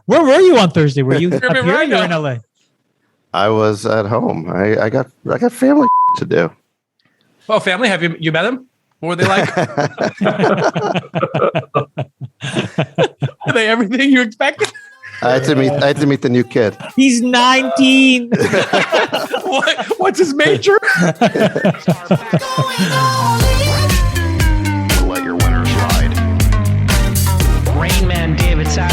Where were you on Thursday? Were you up here or right you were in LA? I was at home. I got family to do. Oh, family? Have you met them? What were they like? Are they everything you expected? I had to meet the new kid. He's 19. What's his major? Let your winners ride. Rain Man David Sack.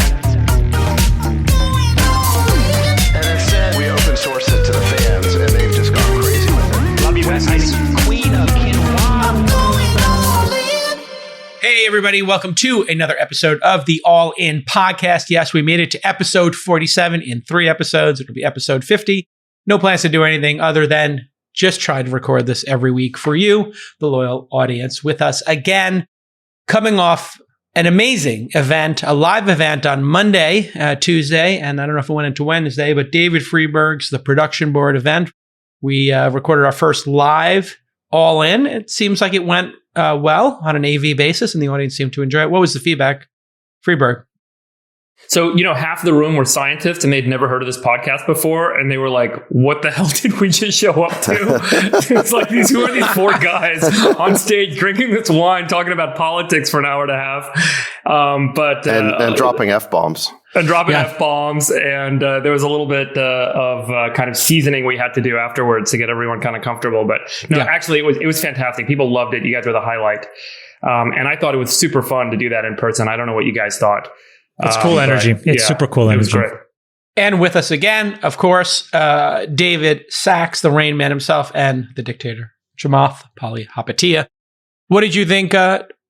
We open source it to the fans, and they've just gone crazy with it. Love you, Besties. Queen of Quinoa. Hey, everybody. Welcome to another episode of the All In Podcast. Yes, we made it to episode 47 in 3 episodes. It'll be episode 50. No plans to do anything other than just try to record this every week for you, the loyal audience, with us again. Coming off an amazing event, a live event on Monday, Tuesday, and I don't know if it went into Wednesday, but David Freeberg's The Production Board event. We recorded our first live All In. It seems like it went well on an AV basis, and the audience seemed to enjoy it. What was the feedback, Freeberg? So, half the room were scientists and they'd never heard of this podcast before. And they were like, what the hell did we just show up to? It's like, who are these 4 guys on stage drinking this wine, talking about politics for an hour and a half? And dropping F-bombs. And dropping F-bombs. And there was a little bit of kind of seasoning we had to do afterwards to get everyone kind of comfortable. But actually, it was fantastic. People loved it. You guys were the highlight. And I thought it was super fun to do that in person. I don't know what you guys thought. It's cool energy. It's super cool energy. It was great. And with us again, of course, David Sachs, the Rain Man himself, and the dictator, Chamath Palihapitiya. What did you think,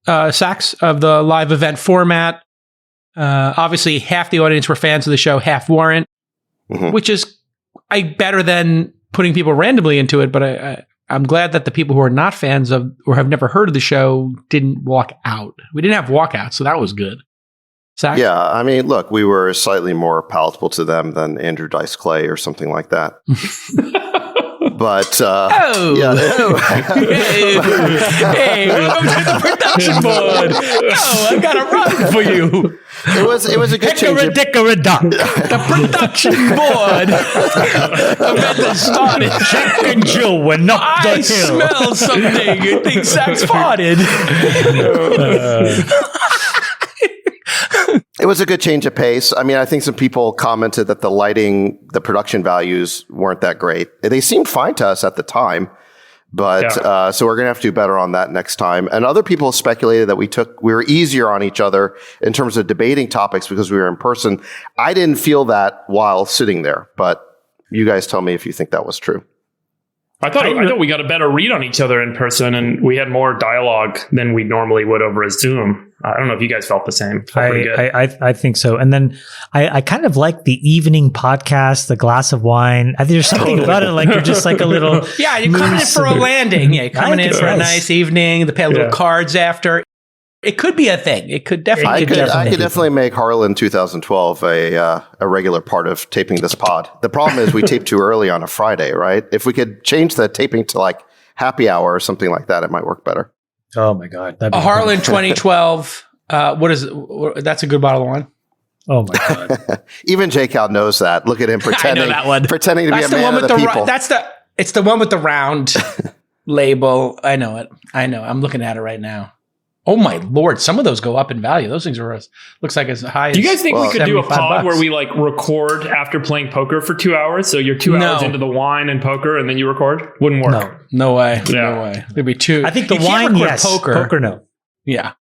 Sachs, of the live event format? Obviously, half the audience were fans of the show, half weren't, which is better than putting people randomly into it. But I'm glad that the people who are not fans of or have never heard of the show didn't walk out. We didn't have walkouts, so that was good. Zach? Yeah, I mean, look, we were slightly more palatable to them than Andrew Dice Clay or something like that. But hey, welcome to the production board. Oh, I got a run for you. It was a good change. The production board. Event that started. Jack and Jill went up the hill. I smell something. I think Zach's farted. It was a good change of pace. I mean, I think some people commented that the lighting, the production values weren't that great. They seemed fine to us at the time, but so we're going to have to do better on that next time. And other people speculated that we were easier on each other in terms of debating topics because we were in person. I didn't feel that while sitting there, but you guys tell me if you think that was true. I thought we got a better read on each other in person, and we had more dialogue than we normally would over a Zoom. I don't know if you guys felt the same. I think so. And then I kind of like the evening podcast, the glass of wine. I think there's something about it, like you're just like a little... Yeah, you're coming in for a landing. Yeah, you're coming in for a nice evening. They pay little cards after. It could be a thing. It could definitely. I could definitely make Harlan 2012 a regular part of taping this pod. The problem is we tape too early on a Friday, right? If we could change the taping to like happy hour or something like that, it might work better. Oh my God. A Harlan 2012. What is it? That's a good bottle of wine. Oh my God. Even J. Cal knows that. Look at him pretending. I know that one. Pretending to be a man of the people. It's the one with the round label. I know it. I know. I'm looking at it right now. Oh my Lord! Some of those go up in value. Those things are looks like as high. Do you guys think we could do a pod $75 where we like record after playing poker for 2 hours? So you're 2 hours into the wine and poker, and then you record? Wouldn't work. No way. Yeah. No way. It'd be too. I think the wine, yes. Poker, no. Yeah.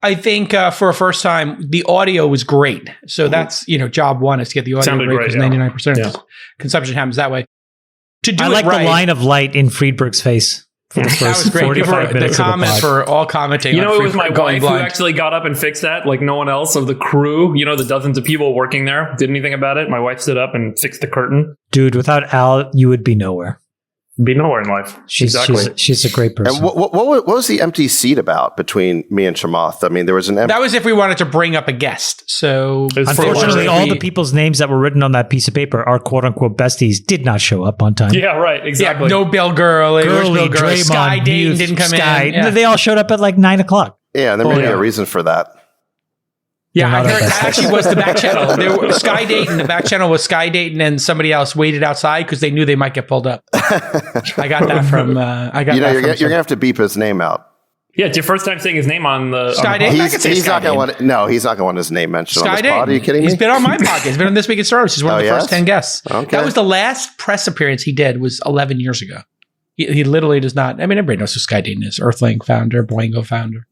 I think for a first time, the audio was great. So that's job one is to get the audio great because 99% of consumption happens that way. To do I like the line of light in Friedberg's face. For the that was great. The comments were all commenting. It was my wife who actually got up and fixed that. Like no one else of the crew, the dozens of people working there did anything about it. My wife stood up and fixed the curtain. Dude, without Al, you would be nowhere. Be nowhere in life. She's a great person. And what was the empty seat about between me and Chamath? I mean, there was an empty... That was if we wanted to bring up a guest. So unfortunately, all the people's names that were written on that piece of paper, our quote-unquote besties, did not show up on time. Yeah, right. Exactly. Yeah, no Bill Gurley, Bill Gurley, Sky Dayton didn't come in. Yeah. They all showed up at like 9 o'clock. Yeah, and there may be a reason for that. Yeah, They're I not our heard best that actually was the back channel. Sky Dayton, the back channel was Sky Dayton, and somebody else waited outside because they knew they might get pulled up. I got that from. You're gonna have to beep his name out. Yeah, it's your first time saying his name on the Sky Dayton. He's not gonna want. No, he's not gonna want his name mentioned on Sky this pod. Are you kidding me? He's been on my podcast. He's been on This Week in Startups. He's one of the first 10 guests. Okay. That was the last press appearance he did. Was 11 years ago. He literally does not. I mean, everybody knows who Sky Dayton is. Earthlink founder, Boingo founder.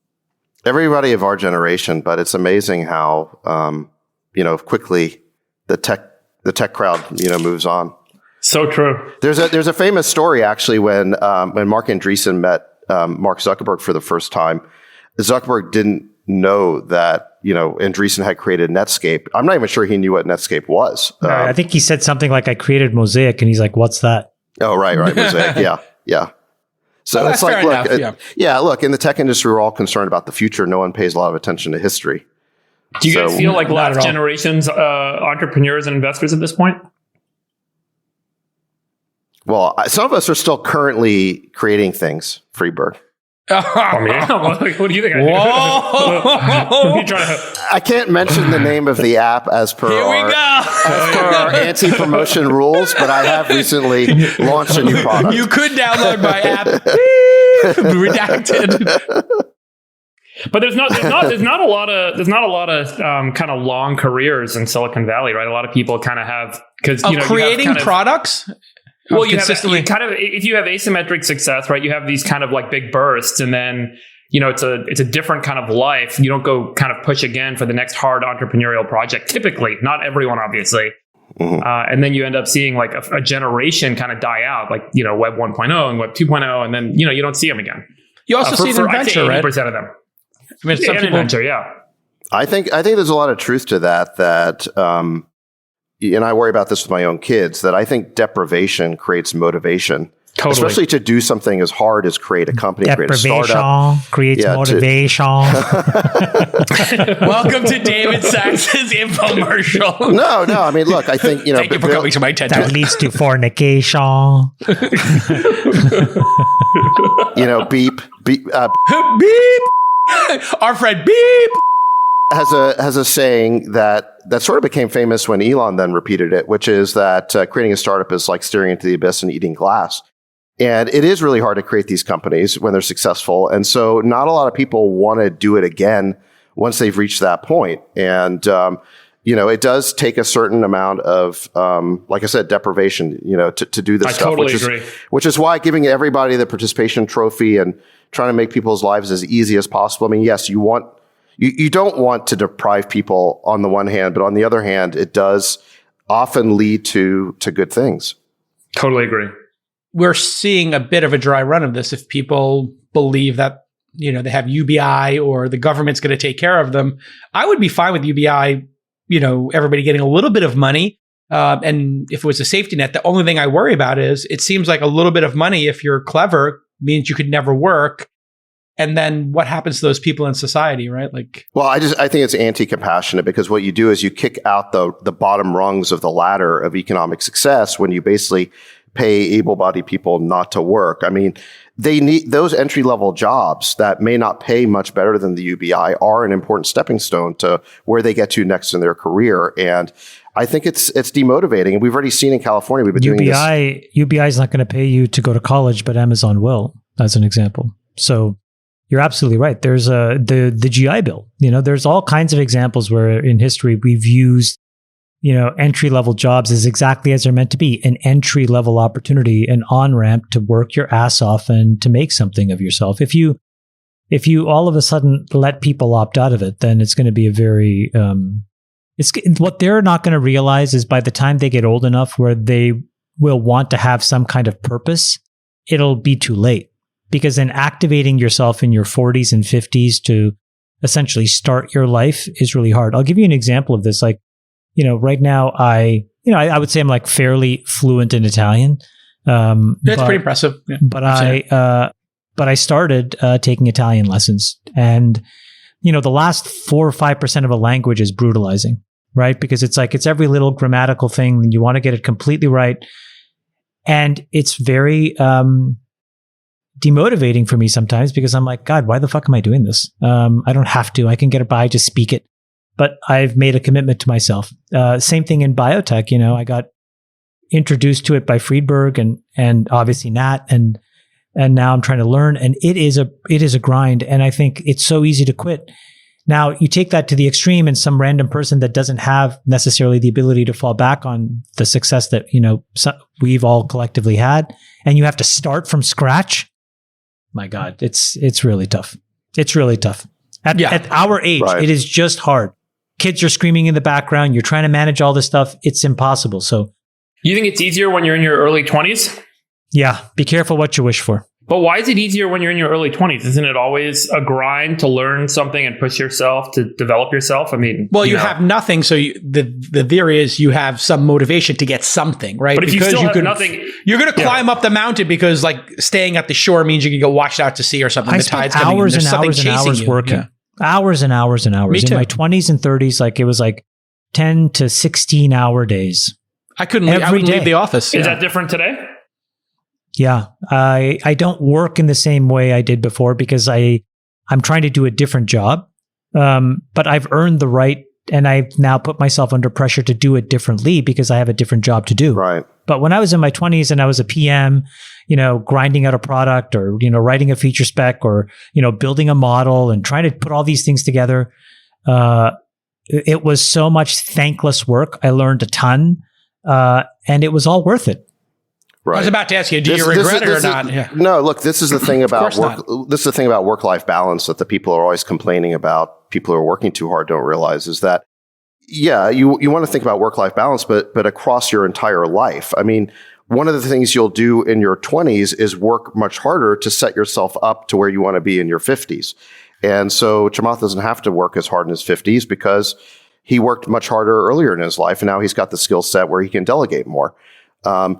Everybody of our generation, but it's amazing how quickly the tech crowd moves on. So true. There's a famous story actually when Mark Andreessen met Mark Zuckerberg for the first time. Zuckerberg didn't know that Andreessen had created Netscape. I'm not even sure he knew what Netscape was. I think he said something like, "I created Mosaic," and he's like, "What's that?" Oh, right, Mosaic, yeah. So Well, it's that's like, fair look, enough, look, in the tech industry, we're all concerned about the future. No one pays a lot of attention to history. Do you guys feel like Not at last all. generation's entrepreneurs and investors at this point? Well, some of us are still currently creating things, Freeberg. I mean, what do you think? Whoa! What are you trying to? I can't mention the name of the app as per Here we our go. anti-promotion rules, but I have recently launched a new product. You could download my app. Redacted. But there's not a lot of kind of long careers in Silicon Valley, right? A lot of people kind of have because Creating products. Well, you consistently have kind of if you have asymmetric success, right? You have these kind of like big bursts, and then it's a different kind of life. You don't go kind of push again for the next hard entrepreneurial project. Typically, not everyone, obviously. Mm-hmm. And then you end up seeing like a generation kind of die out, like Web 1.0 and Web 2.0, and then you don't see them again. You also see it in venture, right? 80% of them. I mean, some people, venture, yeah. I think there's a lot of truth to that. And I worry about this with my own kids, that I think deprivation creates motivation. Totally. Especially to do something as hard as create a company, create a startup. Creates motivation. Welcome to David Sachs's infomercial. No. I mean, look, I think, Thank you for coming to my TED Talk. That leads to fornication. Beep. Beep. Our friend Beep has a saying that sort of became famous when Elon then repeated it, which is that creating a startup is like staring into the abyss and eating glass. And it is really hard to create these companies when they're successful. And so not a lot of people want to do it again once they've reached that point. And, it does take a certain amount of, like I said, deprivation, to do this stuff. Totally agree. Which is why giving everybody the participation trophy and trying to make people's lives as easy as possible. I mean, yes, you don't want to deprive people on the one hand, but on the other hand, it does often lead to good things. Totally agree. We're seeing a bit of a dry run of this. If people believe that, they have UBI or the government's going to take care of them, I would be fine with UBI, everybody getting a little bit of money. And if it was a safety net, the only thing I worry about is it seems like a little bit of money, if you're clever, means you could never work. And then what happens to those people in society, right? Well, I think it's anti-compassionate, because what you do is you kick out the bottom rungs of the ladder of economic success when you basically pay able-bodied people not to work. I mean, they need those entry-level jobs that may not pay much better than the UBI are an important stepping stone to where they get to next in their career. And I think it's demotivating. And we've already seen in California, we've been doing this. UBI is not going to pay you to go to college, but Amazon will, as an example. So you're absolutely right. There's the GI Bill. There's all kinds of examples where in history we've used, entry-level jobs as exactly as they're meant to be, an entry-level opportunity, an on-ramp to work your ass off and to make something of yourself. If you all of a sudden let people opt out of it, then it's going to be a very, what they're not going to realize is by the time they get old enough where they will want to have some kind of purpose, it'll be too late. Because then activating yourself in your 40s and 50s to essentially start your life is really hard. I'll give you an example of this. Like, right now I would say I'm like fairly fluent in Italian. That's pretty impressive. Yeah, but I started taking Italian lessons, and the last 4 or 5% of a language is brutalizing, right? Because it's every little grammatical thing, and you want to get it completely right, and it's very demotivating for me sometimes, because I'm like, God, why the fuck am I doing this? I don't have to. I can get it by, just speak it. but I've made a commitment to myself. Same thing in biotech. I got introduced to it by Friedberg and obviously Nat, and now I'm trying to learn, and it is a grind. And I think it's so easy to quit. Now you take that to the extreme, and some random person that doesn't have necessarily the ability to fall back on the success that, we've all collectively had, and you have to start from scratch. My God, it's really tough. It's really tough. At our age, It is just hard. Kids are screaming in the background. You're trying to manage all this stuff. It's impossible. So You think it's easier when you're in your early 20s? yeah, be careful what you wish for. But why is it easier when you're in your early 20s? Isn't it always a grind to learn something and push yourself, to develop yourself? I mean, well, you have nothing. So the theory is you have some motivation to get something, right? But if because you still have nothing, you're going to climb up the mountain because like staying at the shore means you can go washed out to sea or something. I the spent tide's coming hours in. and hours and hours working. Yeah. Hours and hours and hours. Me too. In my 20s and 30s, like it was like 10 to 16 hour days. I couldn't leave the office. Is that different today? Yeah. I don't work in the same way I did before because I'm trying to do a different job. But I've earned the right, and I've now put myself under pressure to do it differently because I have a different job to do. Right. But when I was in my 20s and I was a PM, grinding out a product or, writing a feature spec or, building a model and trying to put all these things together, it was so much thankless work. I learned a ton, and it was all worth it. Right. I was about to ask you, do you regret it or not? Yeah. No, look, this is the thing about work. This is the thing about work-life balance that the people are always complaining about. People who are working too hard don't realize is that, yeah, you want to think about work-life balance, but across your entire life. I mean, one of the things you'll do in your 20s is work much harder to set yourself up to where you want to be in your 50s. And so Chamath doesn't have to work as hard in his 50s because he worked much harder earlier in his life, and now he's got the skill set where he can delegate more. I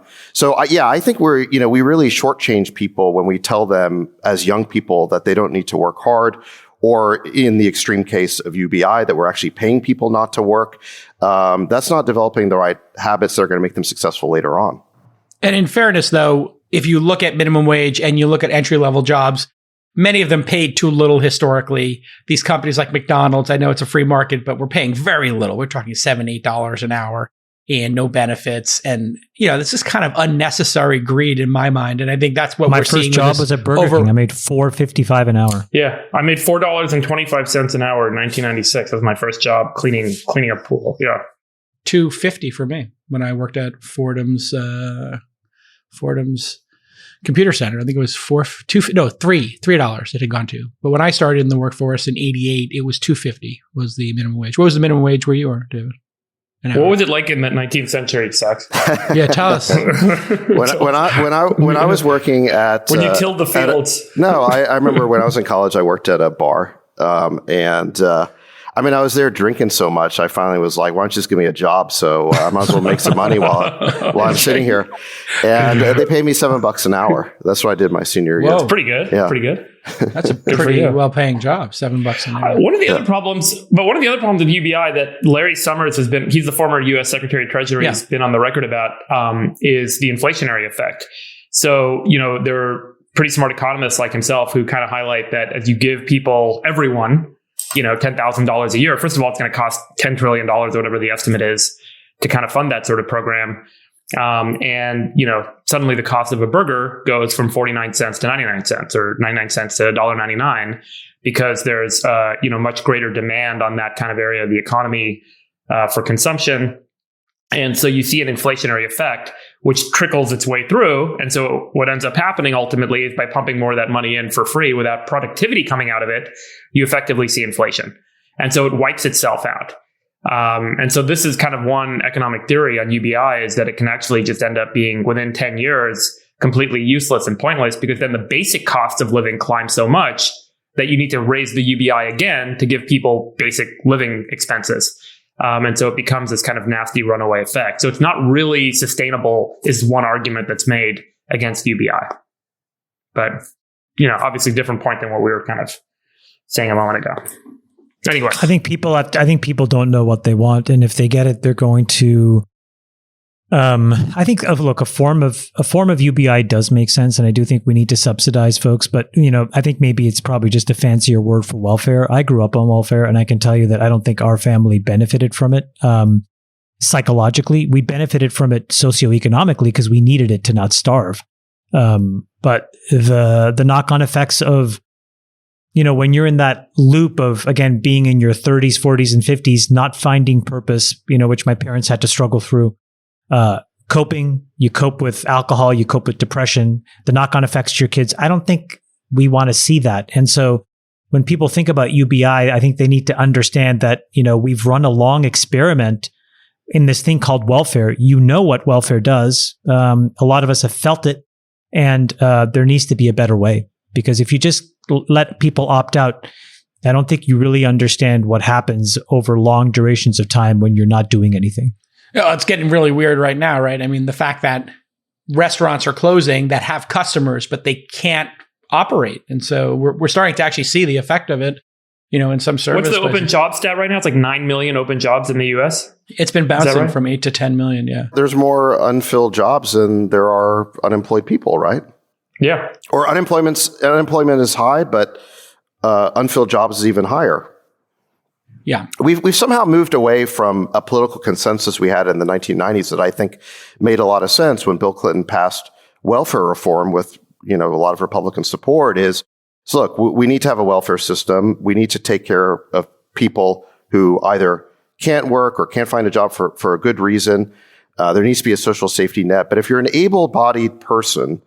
think we really shortchange people when we tell them as young people that they don't need to work hard, or in the extreme case of UBI, that we're actually paying people not to work. That's not developing the right habits that are going to make them successful later on. And in fairness, though, if you look at minimum wage and you look at entry-level jobs, many of them paid too little historically. These companies like McDonald's, I know it's a free market, but we're paying very little. We're talking $7, $8 an hour. And no benefits. And, this is kind of unnecessary greed in my mind. And I think that's what we're seeing. My first job was at Burger King. I made $4.55 an hour. Yeah. I made $4.25 an hour in 1996. That was my first job cleaning a pool. Yeah. $2.50 for me when I worked at Fordham's computer center. I think it was $3 it had gone to. But when I started in the workforce in 88, it was $2.50 was the minimum wage. What was the minimum wage where you were, David? What was it like in that 19th century, Sax? Yeah, tell us. When I was working at when you tilled the fields. I remember when I was in college, I worked at a bar, I was there drinking so much. I finally was like, "Why don't you just give me a job? So I might as well make some money while I'm sitting here." And they paid me $7 an hour. That's what I did my senior year. That's pretty good. Yeah. Pretty good. That's a pretty well-paying job. $7 an hour. One of the other problems with UBI that Larry Summers he's the former U.S. Secretary of Treasury, has been on the record about, is the inflationary effect. So, there are pretty smart economists like himself who kind of highlight that as you give everyone, $10,000 a year, first of all, it's going to cost $10 trillion or whatever the estimate is to kind of fund that sort of program. Suddenly the cost of a burger goes from 49 cents to 99 cents or 99 cents to $1.99 because there's, much greater demand on that kind of area of the economy, for consumption. And so you see an inflationary effect, which trickles its way through. And so what ends up happening ultimately is by pumping more of that money in for free without productivity coming out of it, you effectively see inflation. And so it wipes itself out. And so this is kind of one economic theory on UBI, is that it can actually just end up being within 10 years completely useless and pointless, because then the basic cost of living climbs so much that you need to raise the UBI again to give people basic living expenses. And so it becomes this kind of nasty runaway effect. So it's not really sustainable is one argument that's made against UBI. But, obviously different point than what we were kind of saying a moment ago. Anyway, I think people don't know what they want, and if they get it, they're going to I think look, a form of UBI does make sense, and I do think we need to subsidize folks. But I think maybe it's probably just a fancier word for welfare. I grew up on welfare, and I can tell you that I don't think our family benefited from it psychologically. We benefited from it socioeconomically because we needed it to not starve. But the knock-on effects of when you're in that loop of, again, being in your 30s, 40s, and 50s, not finding purpose, which my parents had to struggle through. Coping, you cope with alcohol, you cope with depression, the knock-on effects to your kids. I don't think we want to see that. And so when people think about UBI, I think they need to understand that, we've run a long experiment in this thing called welfare. You know what welfare does. A lot of us have felt it, and there needs to be a better way. Because if you just let people opt out, I don't think you really understand what happens over long durations of time when you're not doing anything. It's getting really weird right now, right? I mean, the fact that restaurants are closing that have customers, but they can't operate. And so we're starting to actually see the effect of it, in some service. What's the open job stat right now? It's like 9 million open jobs in the US. It's been bouncing from 8 to 10 million, yeah. There's more unfilled jobs than there are unemployed people, right? Yeah. Or unemployment is high, but unfilled jobs is even higher. Yeah. We've somehow moved away from a political consensus we had in the 1990s that I think made a lot of sense when Bill Clinton passed welfare reform with, a lot of Republican support so look, we need to have a welfare system. We need to take care of people who either can't work or can't find a job for a good reason. There needs to be a social safety net. But if you're an able-bodied person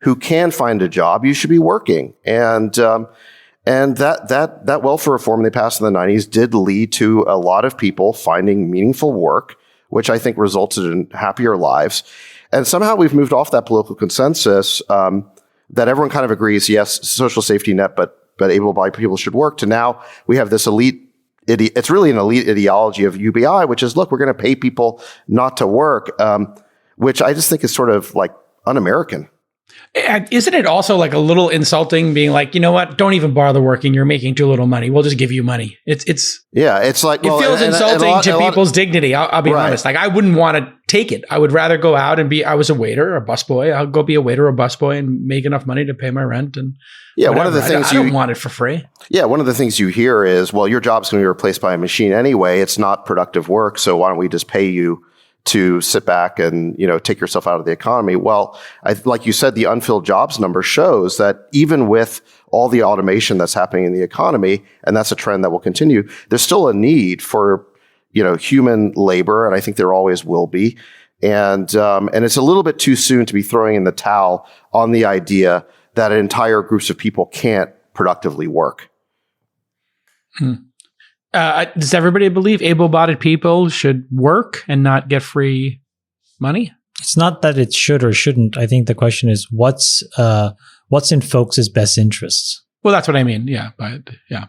who can find a job, you should be working. And that welfare reform they passed in the 90s did lead to a lot of people finding meaningful work, which I think resulted in happier lives. And somehow we've moved off that political consensus that everyone kind of agrees, yes, social safety net, but able-bodied people should work, to now we have this it's really an elite ideology of UBI, which is, look, we're going to pay people not to work, which I just think is sort of like un-American. Isn't it also like a little insulting being like, you know what, don't even bother working. You're making too little money. We'll just give you money. It's like, it feels insulting to people's dignity. I'll be honest. Like, I wouldn't want to take it. I would rather go out and I was a waiter or a busboy. I'll go be a waiter or a busboy and make enough money to pay my rent. And one of the things I don't want it for free. Yeah. One of the things you hear is, well, your job's going to be replaced by a machine anyway. It's not productive work. So why don't we just pay you to sit back and, take yourself out of the economy? Well, like you said, the unfilled jobs number shows that even with all the automation that's happening in the economy, and that's a trend that will continue, there's still a need for, human labor. And I think there always will be. And it's a little bit too soon to be throwing in the towel on the idea that entire groups of people can't productively work. Does everybody believe able-bodied people should work and not get free money? It's not that it should or shouldn't. I think the question is what's in folks' best interests. Well, that's what I mean. Yeah, but yeah.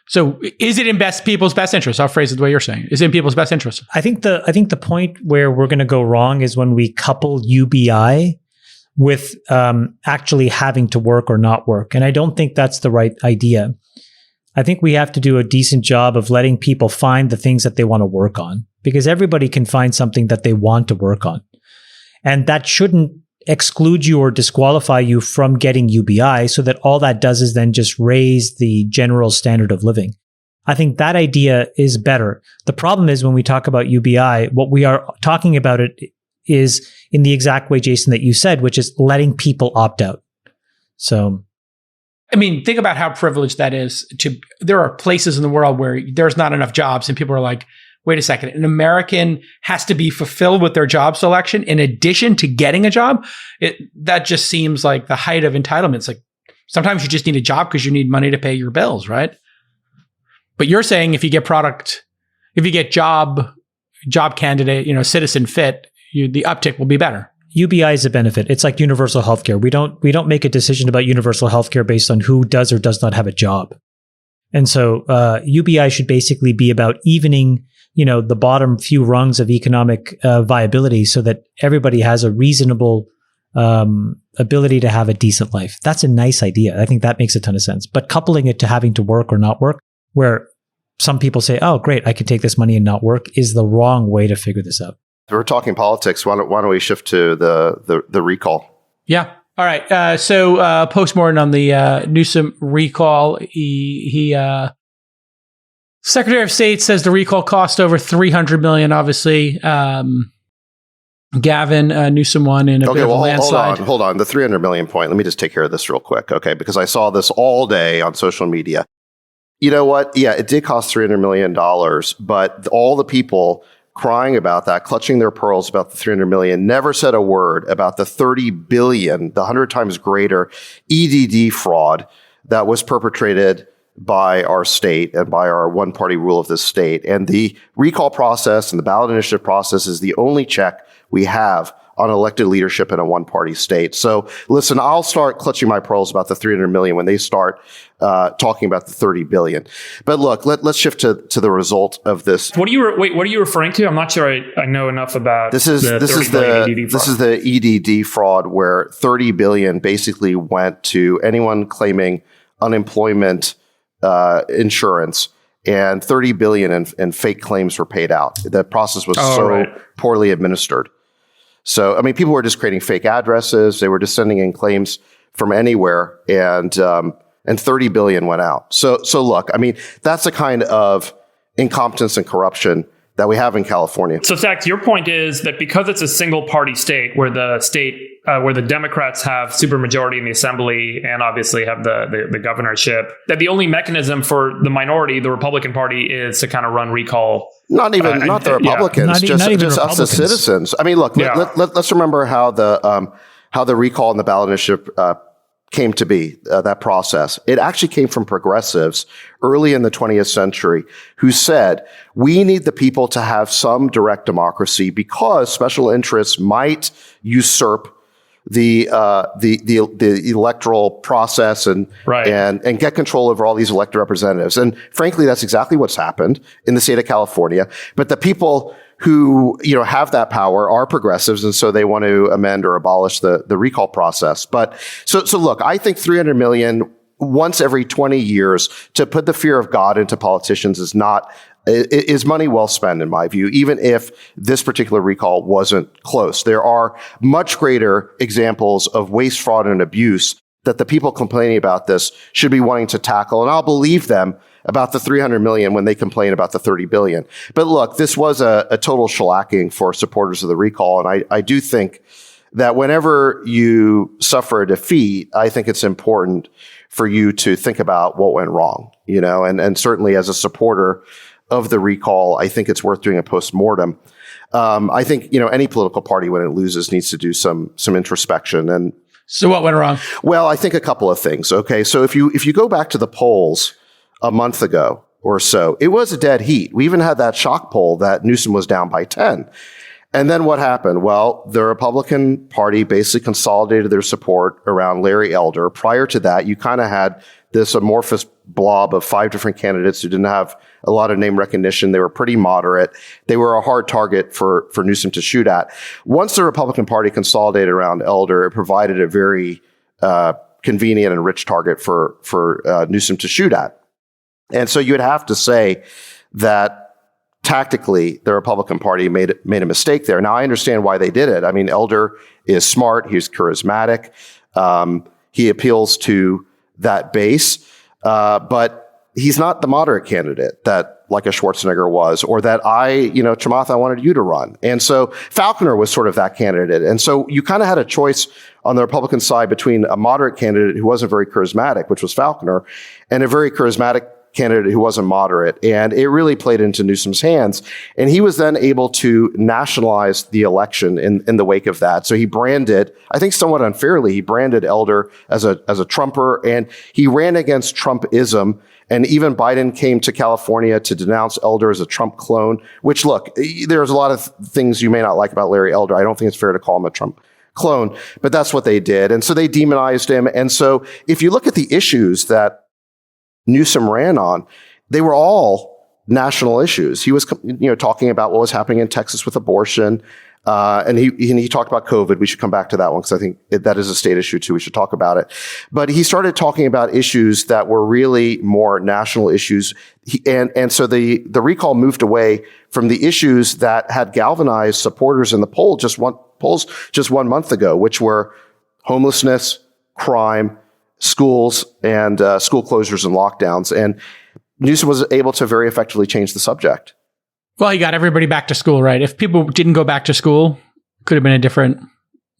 So, is it in people's best interests? I'll phrase it the way you're saying. Is it in people's best interests? I think the point where we're going to go wrong is when we couple UBI with actually having to work or not work, and I don't think that's the right idea. I think we have to do a decent job of letting people find the things that they want to work on, because everybody can find something that they want to work on. And that shouldn't exclude you or disqualify you from getting UBI, so that all that does is then just raise the general standard of living. I think that idea is better. The problem is when we talk about UBI, what we are talking about it is in the exact way, Jason, that you said, which is letting people opt out. So, I mean, think about how privileged that is. There are places in the world where there's not enough jobs and people are like, wait a second, an American has to be fulfilled with their job selection in addition to getting a job. That just seems like the height of entitlement. It's like sometimes you just need a job because you need money to pay your bills, right? But you're saying if you get job candidate, citizen fit, the uptick will be better. UBI is a benefit. It's like universal healthcare. We don't make a decision about universal healthcare based on who does or does not have a job. And so UBI should basically be about evening, the bottom few rungs of economic viability so that everybody has a reasonable ability to have a decent life. That's a nice idea. I think that makes a ton of sense. But coupling it to having to work or not work, where some people say, oh, great, I can take this money and not work, is the wrong way to figure this out. We're talking politics. Why don't we shift to the recall? Yeah. All right. So postmortem on the Newsom recall. He Secretary of State says the recall cost over $300 million. Obviously, Gavin Newsom won in a bit of a landslide. Hold on. The $300 million point. Let me just take care of this real quick, okay? Because I saw this all day on social media. You know what? Yeah, it did cost $300 million, but all the people crying about that, clutching their pearls about the $300 million, never said a word about the $30 billion, the 100 times greater EDD fraud that was perpetrated by our state and by our one-party rule of this state. And the recall process and the ballot initiative process is the only check we have on elected leadership in a one-party state. So listen, I'll start clutching my pearls about the $300 million when they start talking about the $30 billion. But look, let's shift to the result of this. What are you referring to? I'm not sure I know enough about this is the EDD fraud where $30 billion basically went to anyone claiming unemployment insurance, and $30 billion in fake claims were paid out. The process was poorly administered. So, I mean, people were just creating fake addresses. They were just sending in claims from anywhere, and $30 billion went out. So look, I mean, that's the kind of incompetence and corruption that we have in California. So, Zach, your point is that because it's a single party state where the Democrats have supermajority in the assembly and obviously have the governorship, that the only mechanism for the minority, the Republican Party, is to kind of run recall. Not the Republicans, just us as citizens. I mean, look, let's remember how the recall and the ballot initiative came to be, that process. It actually came from progressives early in the 20th century who said, we need the people to have some direct democracy because special interests might usurp the electoral process and get control over all these elected representatives. And frankly, that's exactly what's happened in the state of California. But the people who, have that power are progressives. And so they want to amend or abolish the recall process. But so look, I think $300 million once every 20 years to put the fear of God into politicians is money well spent, in my view, even if this particular recall wasn't close. There are much greater examples of waste, fraud, and abuse that the people complaining about this should be wanting to tackle. And I'll believe them about the $300 million when they complain about the $30 billion. But look, this was a total shellacking for supporters of the recall. And I do think that whenever you suffer a defeat, I think it's important for you to think about what went wrong, and certainly as a supporter of the recall, I think it's worth doing a postmortem. I think, any political party when it loses needs to do some introspection. And so what went wrong? Well, I think a couple of things. Okay. So if you go back to the polls a month ago or so, it was a dead heat. We even had that shock poll that Newsom was down by 10. And then what happened? Well, the Republican Party basically consolidated their support around Larry Elder. Prior to that, you kind of had this amorphous blob of 5 different candidates who didn't have a lot of name recognition. They were pretty moderate. They were a hard target for Newsom to shoot at. Once the Republican Party consolidated around Elder, it provided a very convenient and rich target for Newsom to shoot at. And so you would have to say that tactically, the Republican Party made a mistake there. Now, I understand why they did it. I mean, Elder is smart. He's charismatic. He appeals to that base. But he's not the moderate candidate that like a Schwarzenegger was, or that Chamath, I wanted you to run. And so Falconer was sort of that candidate. And so you kind of had a choice on the Republican side between a moderate candidate who wasn't very charismatic, which was Falconer, and a very charismatic candidate who wasn't moderate. And it really played into Newsom's hands. And he was then able to nationalize the election in the wake of that. So he branded, I think somewhat unfairly, he branded Elder as a Trumper, and he ran against Trumpism. And even Biden came to California to denounce Elder as a Trump clone, which, look, there's a lot of things you may not like about Larry Elder. I don't think it's fair to call him a Trump clone, but that's what they did. And so they demonized him. And so if you look at the issues that Newsom ran on, they were all national issues. He was, talking about what was happening in Texas with abortion. And he talked about COVID. We should come back to that one because I think that is a state issue too. We should talk about it. But he started talking about issues that were really more national issues. And so the recall moved away from the issues that had galvanized supporters in the polls just 1 month ago, which were homelessness, crime, schools, and school closures and lockdowns. And Newsom was able to very effectively change the subject. Well, he got everybody back to school, right? If people didn't go back to school, could have been a different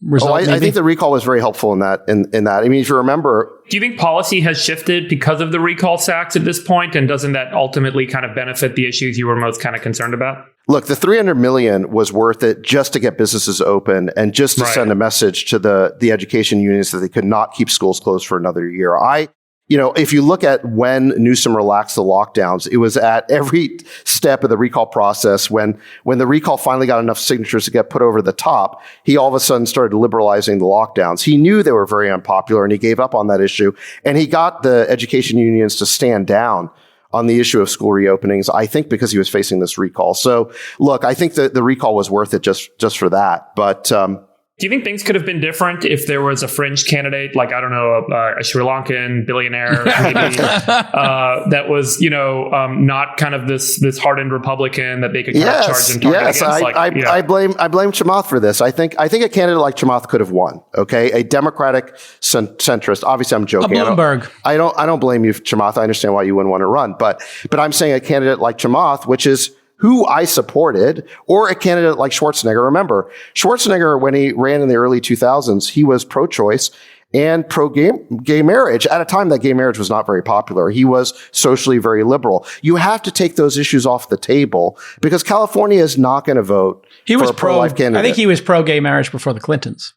result. I think the recall was very helpful in that. I mean, if you remember, do you think policy has shifted because of the recall sacks at this point, and doesn't that ultimately kind of benefit the issues you were most kind of concerned about? Look, the $300 million was worth it just to get businesses open and just to send a message to the education unions that they could not keep schools closed for another year. If you look at when Newsom relaxed the lockdowns, it was at every step of the recall process. When the recall finally got enough signatures to get put over the top, he all of a sudden started liberalizing the lockdowns. He knew they were very unpopular and he gave up on that issue. And he got the education unions to stand down on the issue of school reopenings, I think because he was facing this recall. So look, I think that the recall was worth it just for that. But, do you think things could have been different if there was a fringe candidate, like, I don't know, a Sri Lankan billionaire, maybe, that was, not kind of this hardened Republican that they could kind of charge and target against? I blame Chamath for this. I think a candidate like Chamath could have won. Okay, a Democratic centrist. Obviously, I'm joking. Bloomberg. I don't blame you, Chamath. I understand why you wouldn't want to run, but I'm saying a candidate like Chamath, which is who I supported, or a candidate like Schwarzenegger. Remember, Schwarzenegger, when he ran in the early 2000s, he was pro-choice and pro-gay marriage at a time that gay marriage was not very popular. He was socially very liberal. You have to take those issues off the table because California is not going to vote for a pro-life candidate. I think he was pro-gay marriage before the Clintons.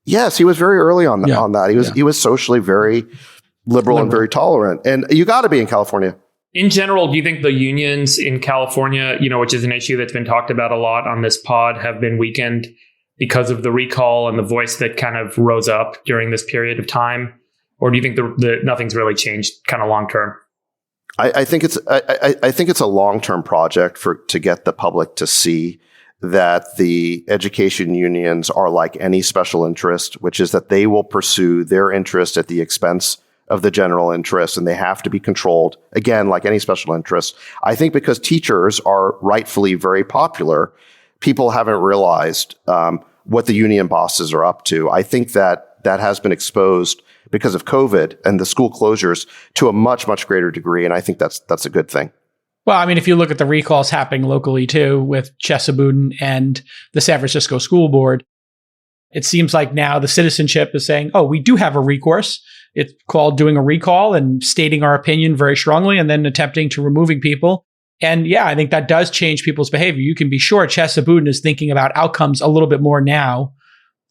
Yes, he was very early on that. He was socially very liberal and very tolerant. And you got to be in California. In general, do you think the unions in California, which is an issue that's been talked about a lot on this pod, have been weakened because of the recall and the voice that kind of rose up during this period of time? Or do you think nothing's really changed kind of long term? I think it's a long-term project to get the public to see that the education unions are like any special interest, which is that they will pursue their interest at the expense of the general interest, and they have to be controlled, again, like any special interest. I think because teachers are rightfully very popular, people haven't realized what the union bosses are up to. I think that has been exposed because of COVID and the school closures to a much, much greater degree, and I think that's a good thing. Well, I mean, if you look at the recalls happening locally too, with Chesapeake and the San Francisco School Board, it seems like now the citizenship is saying, oh, we do have a recourse. It's called doing a recall and stating our opinion very strongly and then attempting to removing people. And yeah, I think that does change people's behavior. You can be sure Chesapeake is thinking about outcomes a little bit more now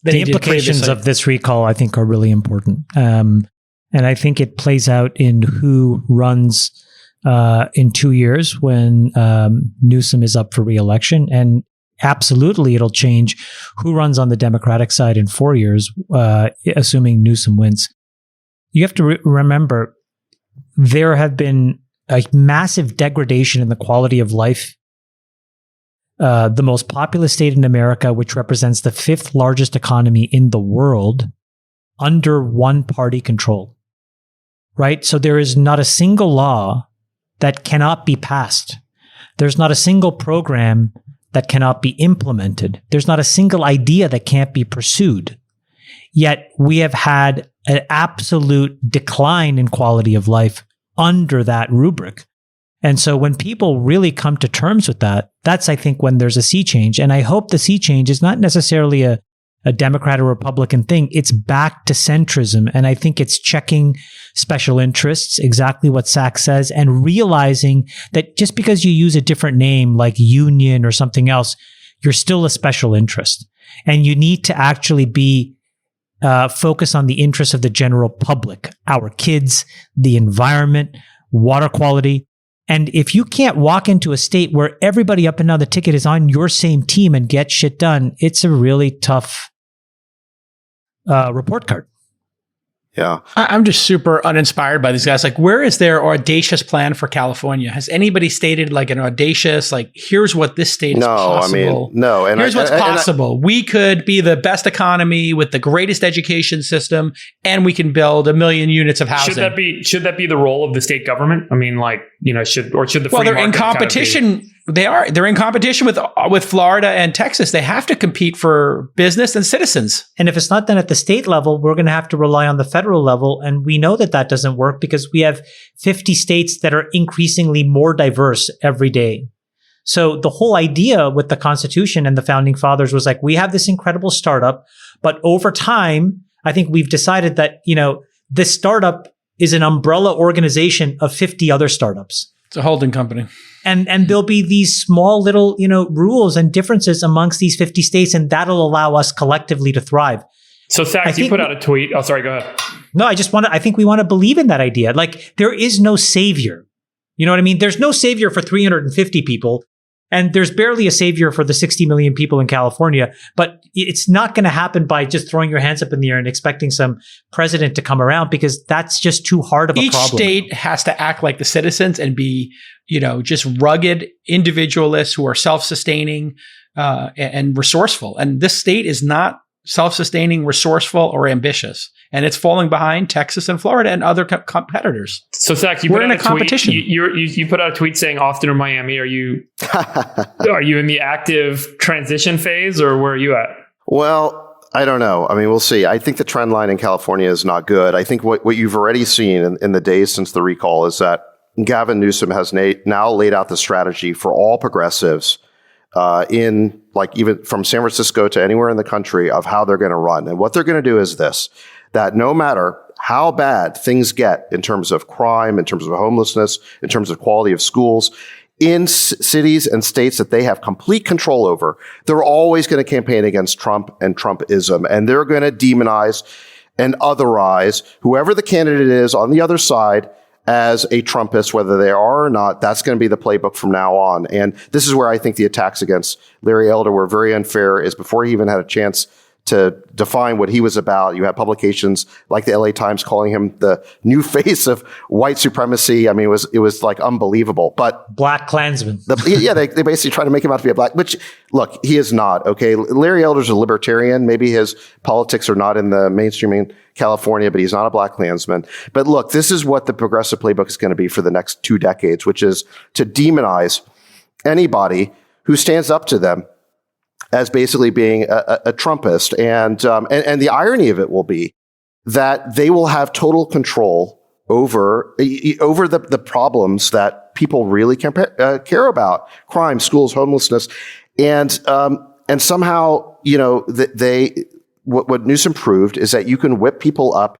than the implications of this recall, I think, are really important. And I think it plays out in who runs in 2 years when Newsom is up for re-election. And absolutely, it'll change who runs on the Democratic side in 4 years, assuming Newsom wins. You have to remember, there have been a massive degradation in the quality of life. The most populous state in America, which represents the 5th largest economy in the world, under one-party control, right? So there is not a single law that cannot be passed. There's not a single program that cannot be implemented. There's not a single idea that can't be pursued. Yet we have had an absolute decline in quality of life under that rubric. And so when people really come to terms with that, that's, I think, when there's a sea change. And I hope the sea change is not necessarily a Democrat or Republican thing. It's back to centrism. And I think it's checking special interests, exactly what Sachs says, and realizing that just because you use a different name like union or something else, you're still a special interest. And you need to actually be focus on the interests of the general public, our kids, the environment, water quality. And if you can't walk into a state where everybody up and down the ticket is on your same team and get shit done, it's a really tough report card. Yeah. I'm just super uninspired by these guys. Like, where is their audacious plan for California? Has anybody stated like an audacious, like, here's what this state is possible? No. And here's what's possible. We could be the best economy with the greatest education system, and we can build 1 million units of housing. Should that be the role of the state government? I mean, like, should the free they're in market competition. kind of They're in competition with Florida and Texas. They have to compete for business and citizens. And if it's not done at the state level, we're going to have to rely on the federal level. And we know that doesn't work because we have 50 states that are increasingly more diverse every day. So the whole idea with the Constitution and the founding fathers was like, we have this incredible startup, but over time, I think we've decided that, this startup is an umbrella organization of 50 other startups. It's a holding company. And there'll be these small little, rules and differences amongst these 50 states, and that'll allow us collectively to thrive. So, Sachs, you put out a tweet. Oh, sorry, go ahead. No, I think we want to believe in that idea. Like, there is no savior. You know what I mean? There's no savior for 350 people, and there's barely a savior for the 60 million people in California. But it's not going to happen by just throwing your hands up in the air and expecting some president to come around, because that's just too hard of a problem. Each state has to act like the citizens and be, just rugged individualists who are self-sustaining and resourceful. And this state is not self-sustaining, resourceful, or ambitious. And it's falling behind Texas and Florida and other competitors. So, Zach, we're in a competition. You put out a tweet saying Austin or Miami. Are you in the active transition phase, or where are you at? Well, I don't know. I mean, we'll see. I think the trend line in California is not good. I think what you've already seen in the days since the recall is that Gavin Newsom has now laid out the strategy for all progressives in, like, even from San Francisco to anywhere in the country, of how they're going to run. And what they're going to do is this, that no matter how bad things get in terms of crime, in terms of homelessness, in terms of quality of schools, in cities and states that they have complete control over, they're always going to campaign against Trump and Trumpism. And they're going to demonize and otherize whoever the candidate is on the other side as a Trumpist, whether they are or not. That's going to be the playbook from now on. And this is where I think the attacks against Larry Elder were very unfair, is before he even had a chance to define what he was about. You had publications like the LA Times calling him the new face of white supremacy. I mean, it was like unbelievable. But Black Klansman. They basically try to make him out to be a black, which, look, he is not. Okay. Larry Elder's a libertarian. Maybe his politics are not in the mainstream in California, but he's not a Black Klansman. But look, this is what the progressive playbook is going to be for the next 2 decades, which is to demonize anybody who stands up to them as basically being a Trumpist. And the irony of it will be that they will have total control over the problems that people really care about: crime, schools, homelessness. And somehow, what Newsom proved is that you can whip people up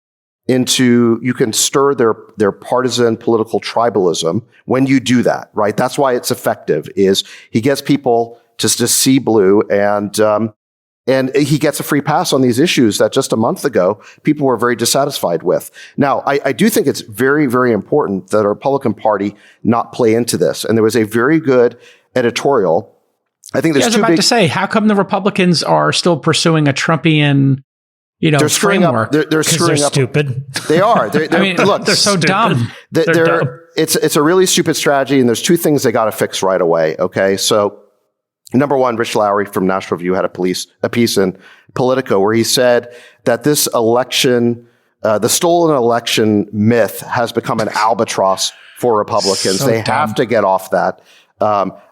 you can stir their partisan political tribalism when you do that, right? That's why it's effective, is he gets people to see blue, and he gets a free pass on these issues that just a month ago people were very dissatisfied with. Now, I do think it's very, very important that the Republican Party not play into this. And there was a very good editorial. I think there's I was about to say, how come the Republicans are still pursuing a Trumpian, they're screwing framework? Up. They're screwing up. Stupid. They are. Look, they're so dumb. It's a really stupid strategy, and there's 2 things they got to fix right away. Okay, so number one, Rich Lowry from National Review had a piece in Politico where he said that this election, the stolen election myth, has become an albatross for Republicans. They have to get off that.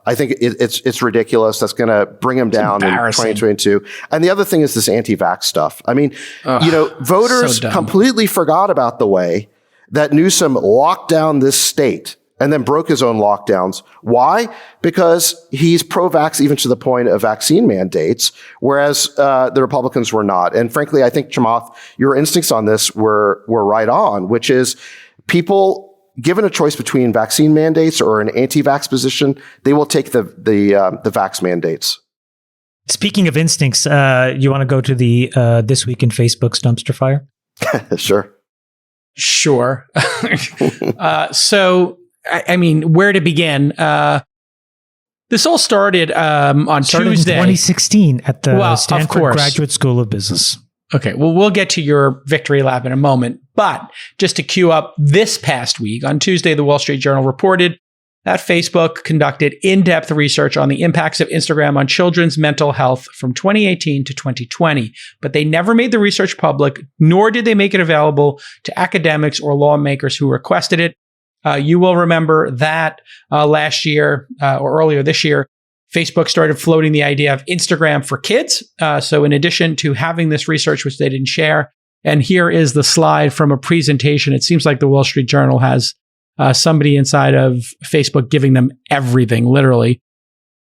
I think it's ridiculous. That's going to bring them down in 2022. And the other thing is this anti-vax stuff. I mean, voters completely forgot about the way that Newsom locked down this state and then broke his own lockdowns. Why? Because he's pro-vax even to the point of vaccine mandates, whereas the Republicans were not. And frankly, I think, Chamath, your instincts on this were right on, which is people, given a choice between vaccine mandates or an anti-vax position, they will take the vax mandates. Speaking of instincts, you want to go to the This Week in Facebook's dumpster fire? Sure. So, I mean, where to begin? This all started on Tuesday. In 2016 at the Stanford Graduate School of Business. Okay, well, we'll get to your victory lap in a moment. But just to cue up this past week, on Tuesday, the Wall Street Journal reported that Facebook conducted in-depth research on the impacts of Instagram on children's mental health from 2018 to 2020. But they never made the research public, nor did they make it available to academics or lawmakers who requested it. You will remember that last year or earlier this year, Facebook started floating the idea of Instagram for kids. So in addition to having this research, which they didn't share, and here is the slide from a presentation. It seems like the Wall Street Journal has somebody inside of Facebook giving them everything, literally.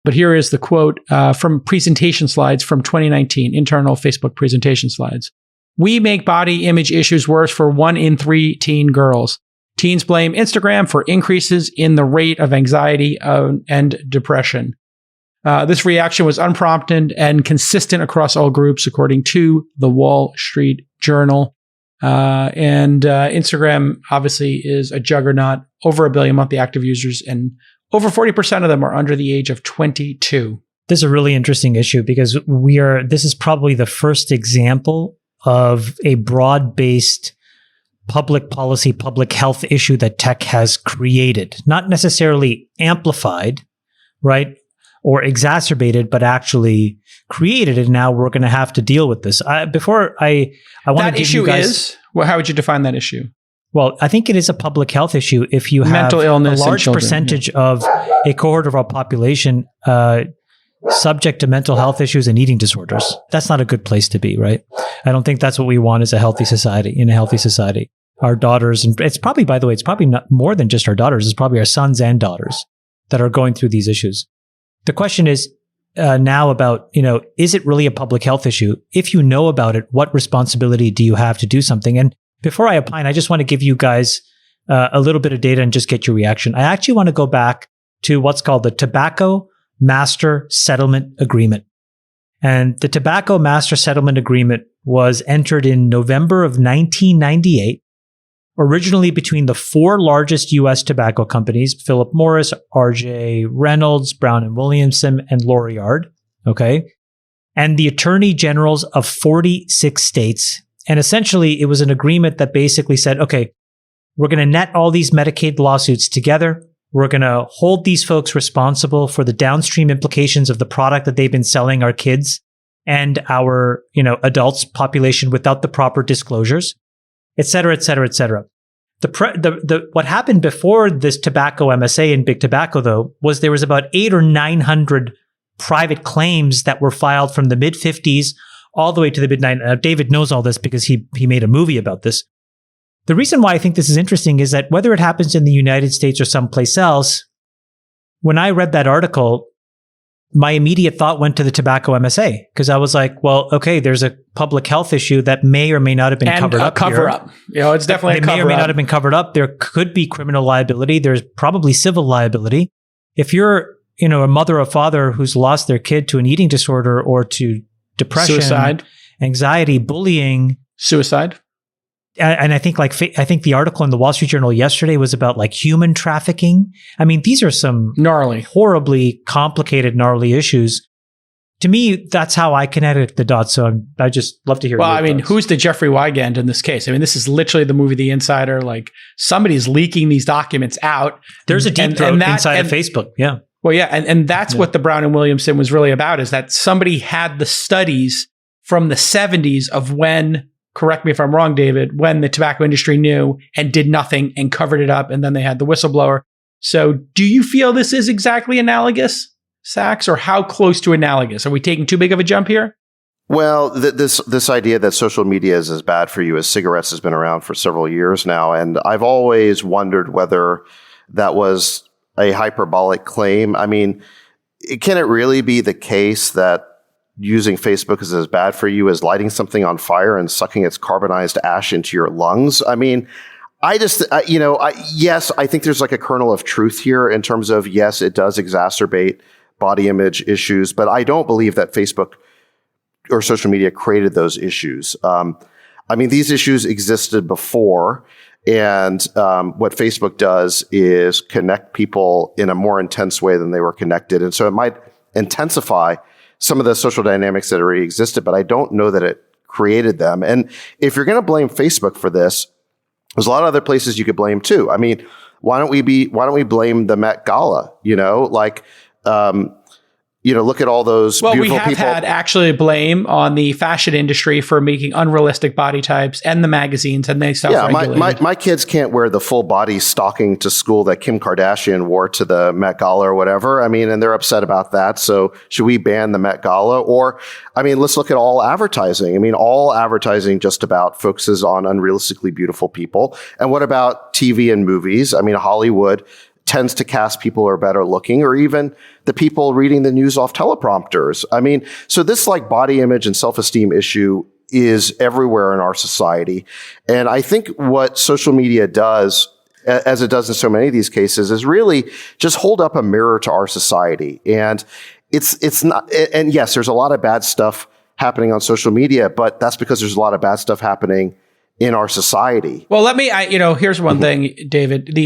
But here is the quote from presentation slides from 2019, internal Facebook presentation slides. We make body image issues worse for 1 in 3 teen girls. Teens blame Instagram for increases in the rate of anxiety and depression. This reaction was unprompted and consistent across all groups, according to the Wall Street Journal. And Instagram obviously is a juggernaut, over 1 billion monthly active users, and over 40% of them are under the age of 22. This is a really interesting issue because this is probably the first example of a broad-based public policy, public health issue that tech has created, not necessarily amplified, right? Or exacerbated, but actually created, and now we're going to have to deal with this. I want to give you guys. Well, how would you define that issue? Well, I think it is a public health issue if you have mental illness, a large percentage of a cohort of our population subject to mental health issues and eating disorders. That's not a good place to be, right? I don't think that's what we want as a healthy society. In a healthy society, our daughters, and it's probably, by the way, it's probably not more than just our daughters. It's probably our sons and daughters that are going through these issues. The question is now about, is it really a public health issue? If you know about it, what responsibility do you have to do something? And before I opine, I just want to give you guys a little bit of data and just get your reaction. I actually want to go back to what's called the Tobacco Master Settlement Agreement. And the Tobacco Master Settlement Agreement was entered in November of 1998. Originally between the 4 largest U.S. tobacco companies, Philip Morris, R.J. Reynolds, Brown & Williamson, and Lorillard, okay? And the attorney generals of 46 states. And essentially, it was an agreement that basically said, okay, we're going to net all these Medicaid lawsuits together. We're going to hold these folks responsible for the downstream implications of the product that they've been selling our kids and our, adults population without the proper disclosures, et cetera, et cetera, et cetera. What happened before this tobacco MSA in Big Tobacco, though, was there was about 800 or 900 private claims that were filed from the mid-50s all the way to the mid-90s. David knows all this because he made a movie about this. The reason why I think this is interesting is that whether it happens in the United States or someplace else, when I read that article, my immediate thought went to the tobacco MSA because I was like, well, okay, there's a public health issue that may or may not have been covered up. It's definitely it may or may not have been covered up. There could be criminal liability. There's probably civil liability. If you're, a mother or father who's lost their kid to an eating disorder or to depression, suicide, anxiety, bullying, suicide. And I think the article in the Wall Street Journal yesterday was about like human trafficking. I mean, these are some horribly complicated, gnarly issues. To me, that's how I connected the dots. So I just love to hear. Well, I mean, who's the Jeffrey Wigand in this case? I mean, this is literally the movie The Insider. Like somebody's leaking these documents out. There's a deep throat inside of Facebook. Yeah. Well, yeah. And that's what the Brown and Williamson was really about, is that somebody had the studies from the 70s of when, correct me if I'm wrong, David, when the tobacco industry knew and did nothing and covered it up. And then they had the whistleblower. So do you feel this is exactly analogous, Sachs, or how close to analogous? Are we taking too big of a jump here? Well, this idea that social media is as bad for you as cigarettes has been around for several years now. And I've always wondered whether that was a hyperbolic claim. I mean, can it really be the case that using Facebook is as bad for you as lighting something on fire and sucking its carbonized ash into your lungs? I mean, yes, I think there's like a kernel of truth here in terms of, yes, it does exacerbate body image issues, but I don't believe that Facebook or social media created those issues. I mean, these issues existed before, and what Facebook does is connect people in a more intense way than they were connected. And so it might intensify some of the social dynamics that already existed, but I don't know that it created them. And if you're going to blame Facebook for this, There's a lot of other places you could blame too. I mean, why don't we blame the Met Gala? Look at all those beautiful people. Well, we have had actually blame on the fashion industry for making unrealistic body types and the magazines, and they self-regulated. Yeah, my kids can't wear the full body stocking to school that Kim Kardashian wore to the Met Gala or whatever. I mean, and they're upset about that. So should we ban the Met Gala? Or, I mean, let's look at all advertising. I mean, all advertising just about focuses on unrealistically beautiful people. And what about TV and movies? I mean, Hollywood tends to cast people who are better looking, or even the people reading the news off teleprompters. I mean, so this like body image and self-esteem issue is everywhere in our society. And I think what social media does, as it does in so many of these cases, is really just hold up a mirror to our society. And it's not, and yes, there's a lot of bad stuff happening on social media, but that's because there's a lot of bad stuff happening in our society. Well, here's one thing, David.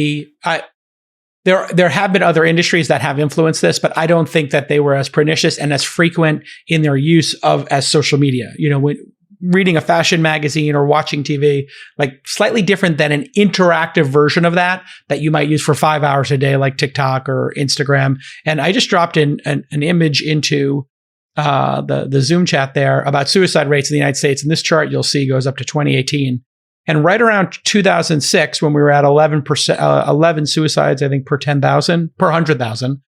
There have been other industries that have influenced this, but I don't think that they were as pernicious and as frequent in their use as social media. When reading a fashion magazine or watching TV, like slightly different than an interactive version of that you might use for 5 hours a day, like TikTok or Instagram. And I just dropped in an image into the Zoom chat there about suicide rates in the United States. And this chart you'll see goes up to 2018. And right around 2006, when we were at 11 suicides, I think per 100,000,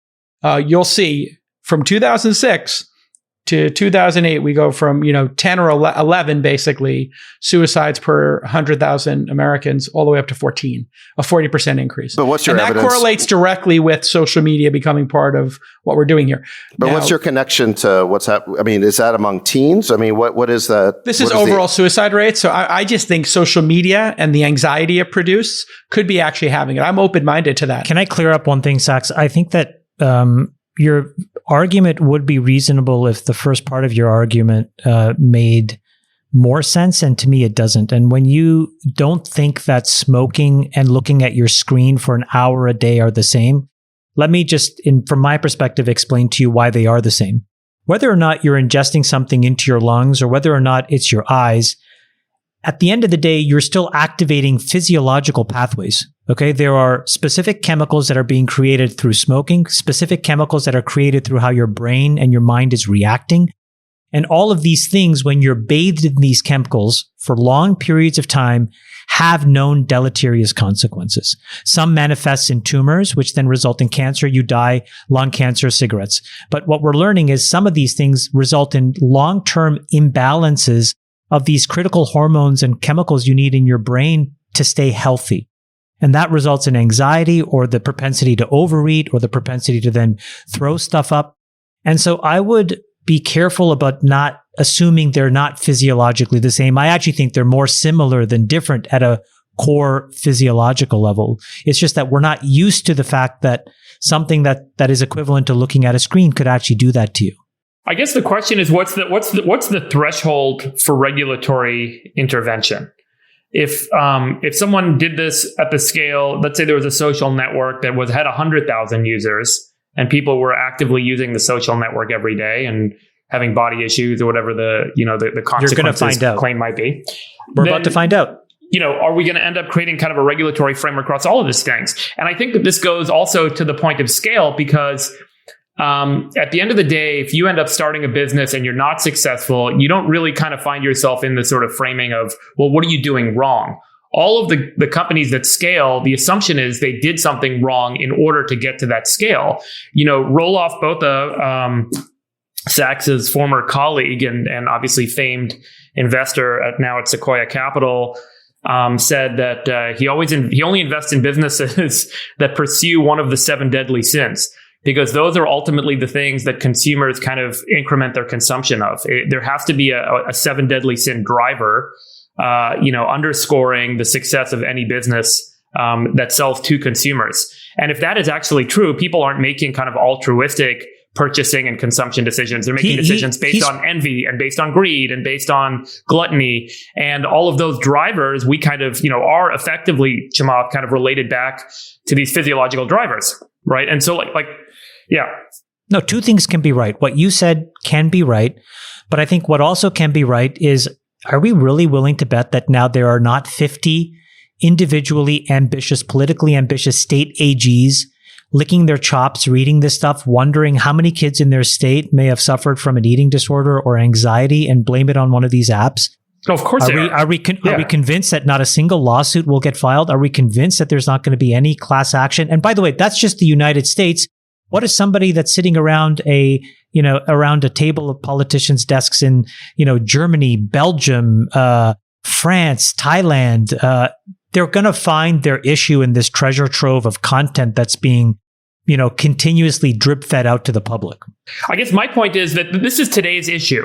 you'll see from 2006 to 2008, we go from 10 or 11 basically suicides per 100,000 Americans, all the way up to 14, a 40% increase. But what's your evidence? That correlates directly with social media becoming part of what we're doing here. But what's your connection to what's happening? I mean, is that among teens? I mean, what is that? This is overall suicide rate. So I just think social media and the anxiety it produces could be actually having it. I'm open-minded to that. Can I clear up one thing, Sachs? I think that your argument would be reasonable if the first part of your argument made more sense, and to me it doesn't. And when you don't think that smoking and looking at your screen for an hour a day are the same, let me just, from my perspective, explain to you why they are the same. Whether or not you're ingesting something into your lungs or whether or not it's your eyes, at the end of the day, you're still activating physiological pathways. Okay, there are specific chemicals that are being created through smoking, specific chemicals that are created through how your brain and your mind is reacting. And all of these things, when you're bathed in these chemicals for long periods of time, have known deleterious consequences. Some manifest in tumors, which then result in cancer. You die, lung cancer, cigarettes. But what we're learning is some of these things result in long-term imbalances of these critical hormones and chemicals you need in your brain to stay healthy. And that results in anxiety or the propensity to overeat or the propensity to then throw stuff up. And so I would be careful about not assuming they're not physiologically the same. I actually think they're more similar than different at a core physiological level. It's just that we're not used to the fact that something that is equivalent to looking at a screen could actually do that to you. I guess the question is, what's the threshold for regulatory intervention? If someone did this at the scale, let's say there was a social network that had 100,000 users, and people were actively using the social network every day and having body issues or whatever the consequences claim might be. We're about to find out. Are we going to end up creating kind of a regulatory framework across all of these things? And I think that this goes also to the point of scale, because at the end of the day, if you end up starting a business and you're not successful, you don't really kind of find yourself in the sort of framing of, well, what are you doing wrong? All of the companies that scale, the assumption is they did something wrong in order to get to that scale. Roll off both Sachs's former colleague and obviously famed investor now at Sequoia Capital, said that he only invests in businesses that pursue one of the 7 deadly sins, because those are ultimately the things that consumers kind of increment their consumption of. There has to be a 7 deadly sin driver, underscoring the success of any business that sells to consumers. And if that is actually true, people aren't making kind of altruistic purchasing and consumption decisions. They're making decisions based on envy and based on greed and based on gluttony. And all of those drivers, we kind of, are effectively, Chamath, kind of related back to these physiological drivers, right? And so yeah. No, 2 things can be right. What you said can be right. But I think what also can be right is, are we really willing to bet that now there are not 50 individually ambitious, politically ambitious state AGs licking their chops, reading this stuff, wondering how many kids in their state may have suffered from an eating disorder or anxiety and blame it on one of these apps? Oh, of course Are we convinced that not a single lawsuit will get filed? Are we convinced that there's not going to be any class action? And by the way, that's just the United States. What is somebody that's sitting around a table of politicians' desks in, Germany, Belgium, France, Thailand? They're going to find their issue in this treasure trove of content that's being, continuously drip fed out to the public. I guess my point is that this is today's issue,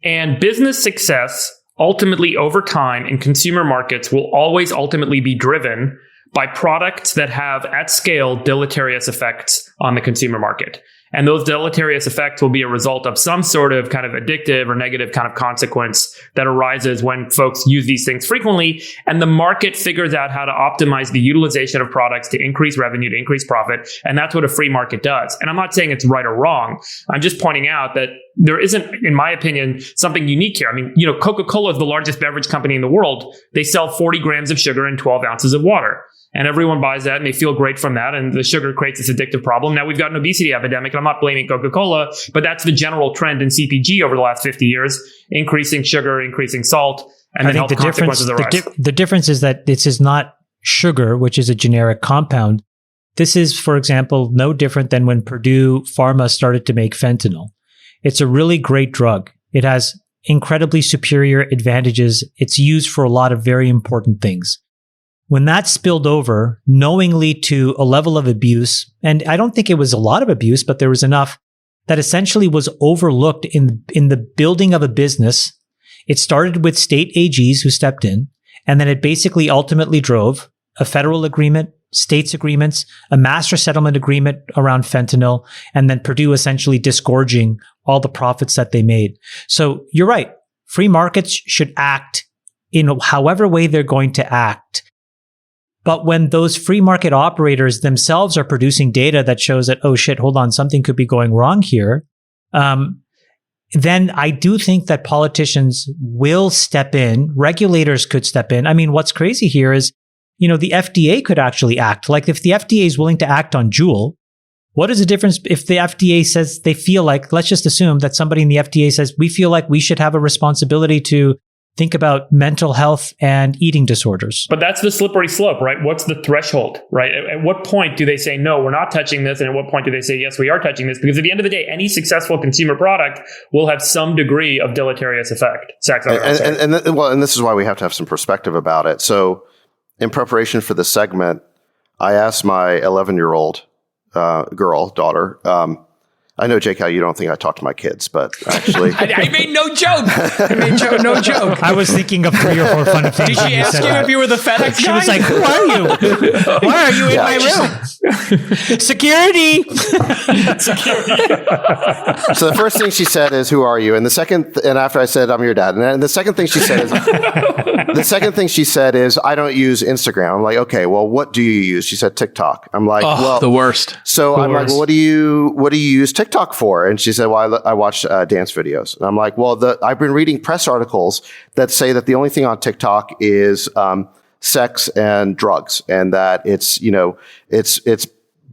and business success ultimately over time in consumer markets will always ultimately be driven by products that have at scale deleterious effects on the consumer market. And those deleterious effects will be a result of some sort of kind of addictive or negative kind of consequence that arises when folks use these things frequently. And the market figures out how to optimize the utilization of products to increase revenue, to increase profit. And that's what a free market does. And I'm not saying it's right or wrong. I'm just pointing out that there isn't, in my opinion, something unique here. I mean, Coca-Cola is the largest beverage company in the world. They sell 40 grams of sugar and 12 ounces of water. And everyone buys that and they feel great from that. And the sugar creates this addictive problem. Now we've got an obesity epidemic. And I'm not blaming Coca-Cola, but that's the general trend in CPG over the last 50 years, increasing sugar, increasing salt, and then health consequences arise. The difference is that this is not sugar, which is a generic compound. This is, for example, no different than when Purdue Pharma started to make fentanyl. It's a really great drug. It has incredibly superior advantages. It's used for a lot of very important things. When that spilled over knowingly to a level of abuse, and I don't think it was a lot of abuse, but there was enough that essentially was overlooked in the building of a business. It started with state AGs who stepped in, and then it basically ultimately drove a federal agreement, states agreements, a master settlement agreement around fentanyl, and then Purdue essentially disgorging all the profits that they made. So you're right. Free markets should act in however way they're going to act. But when those free market operators themselves are producing data that shows that, oh shit, hold on, something could be going wrong here, then I do think that politicians will step in, regulators could step in. I mean, what's crazy here is, the FDA could actually act. Like if the FDA is willing to act on JUUL, what is the difference if the FDA says they feel like, let's just assume that somebody in the FDA says, we feel like we should have a responsibility to think about mental health and eating disorders. But that's the slippery slope, right? What's the threshold, right? At what point do they say, no, we're not touching this? And at what point do they say, yes, we are touching this? Because at the end of the day, any successful consumer product will have some degree of deleterious effect. And this is why we have to have some perspective about it. So in preparation for the segment, I asked my 11-year-old daughter, I know, Jake, how you don't think I talk to my kids, but actually... I made no joke. No joke. I was thinking of 3 or 4 funny things. Did she ask you if you were the FedEx guy? She was like, who are you? Why are you in my room? Security! So the first thing she said is, who are you? And after I said, I'm your dad. And the second thing she said is, I don't use Instagram. I'm like, okay, well, what do you use? She said TikTok. I'm like, well, the worst. So I'm like, well, what do you use TikTok for? And she said, well, I watch dance videos. And I'm like, well, I've been reading press articles that say that the only thing on TikTok is sex and drugs, and that it's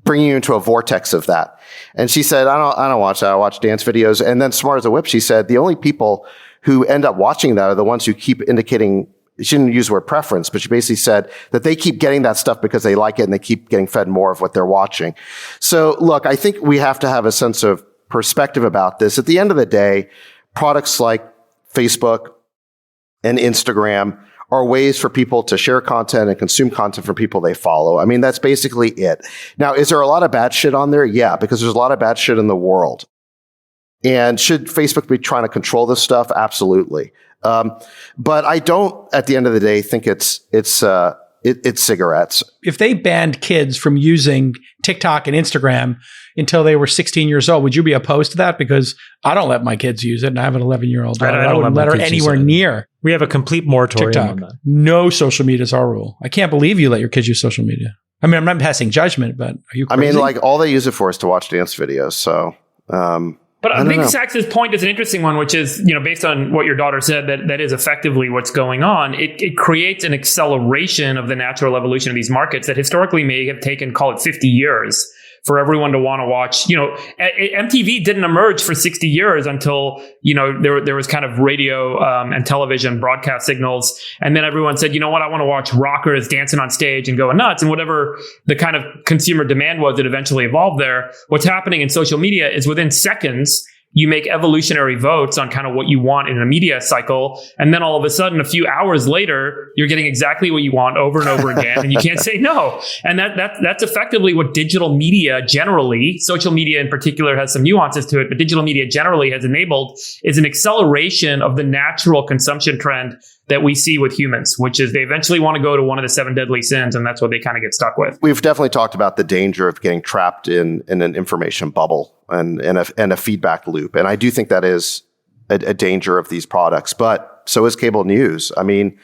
bringing you into a vortex of that. And she said, I don't watch that. I watch dance videos. And then smart as a whip, she said, the only people who end up watching that are the ones who keep indicating, she didn't use the word preference, but she basically said that they keep getting that stuff because they like it and they keep getting fed more of what they're watching. So look, I think we have to have a sense of perspective about this. At the end of the day, products like Facebook and Instagram are ways for people to share content and consume content from people they follow. I mean, that's basically it. Now, is there a lot of bad shit on there? Yeah, because there's a lot of bad shit in the world. And should Facebook be trying to control this stuff? Absolutely. But I don't, at the end of the day, think it's cigarettes. If they banned kids from using TikTok and Instagram until they were 16 years old, would you be opposed to that? Because I don't let my kids use it, and I have an 11-year-old daughter. I wouldn't let her anywhere near. We have a complete moratorium TikTok. on that. No social media is our rule. I can't believe you let your kids use social media. I mean, I'm not passing judgment, but are you crazy? I mean, like, all they use it for is to watch dance videos. So, But I think Sachs's point is an interesting one, which is, based on what your daughter said, that is effectively what's going on. It creates an acceleration of the natural evolution of these markets that historically may have taken, call it 50 years for everyone to want to watch. MTV didn't emerge for 60 years until, there was kind of radio and television broadcast signals. And then everyone said, you know what, I want to watch rockers dancing on stage and going nuts. And whatever the kind of consumer demand was, it eventually evolved there. What's happening in social media is within seconds, you make evolutionary votes on kind of what you want in a media cycle. And then all of a sudden, a few hours later, you're getting exactly what you want over and over again. And you can't say no. And that's effectively what digital media generally, social media in particular has some nuances to it, but digital media generally has enabled is an acceleration of the natural consumption trend that we see with humans, which is they eventually want to go to one of the 7 deadly sins. And that's what they kind of get stuck with. We've definitely talked about the danger of getting trapped in an information bubble and a feedback loop. And I do think that is a danger of these products, but so is cable news. I mean,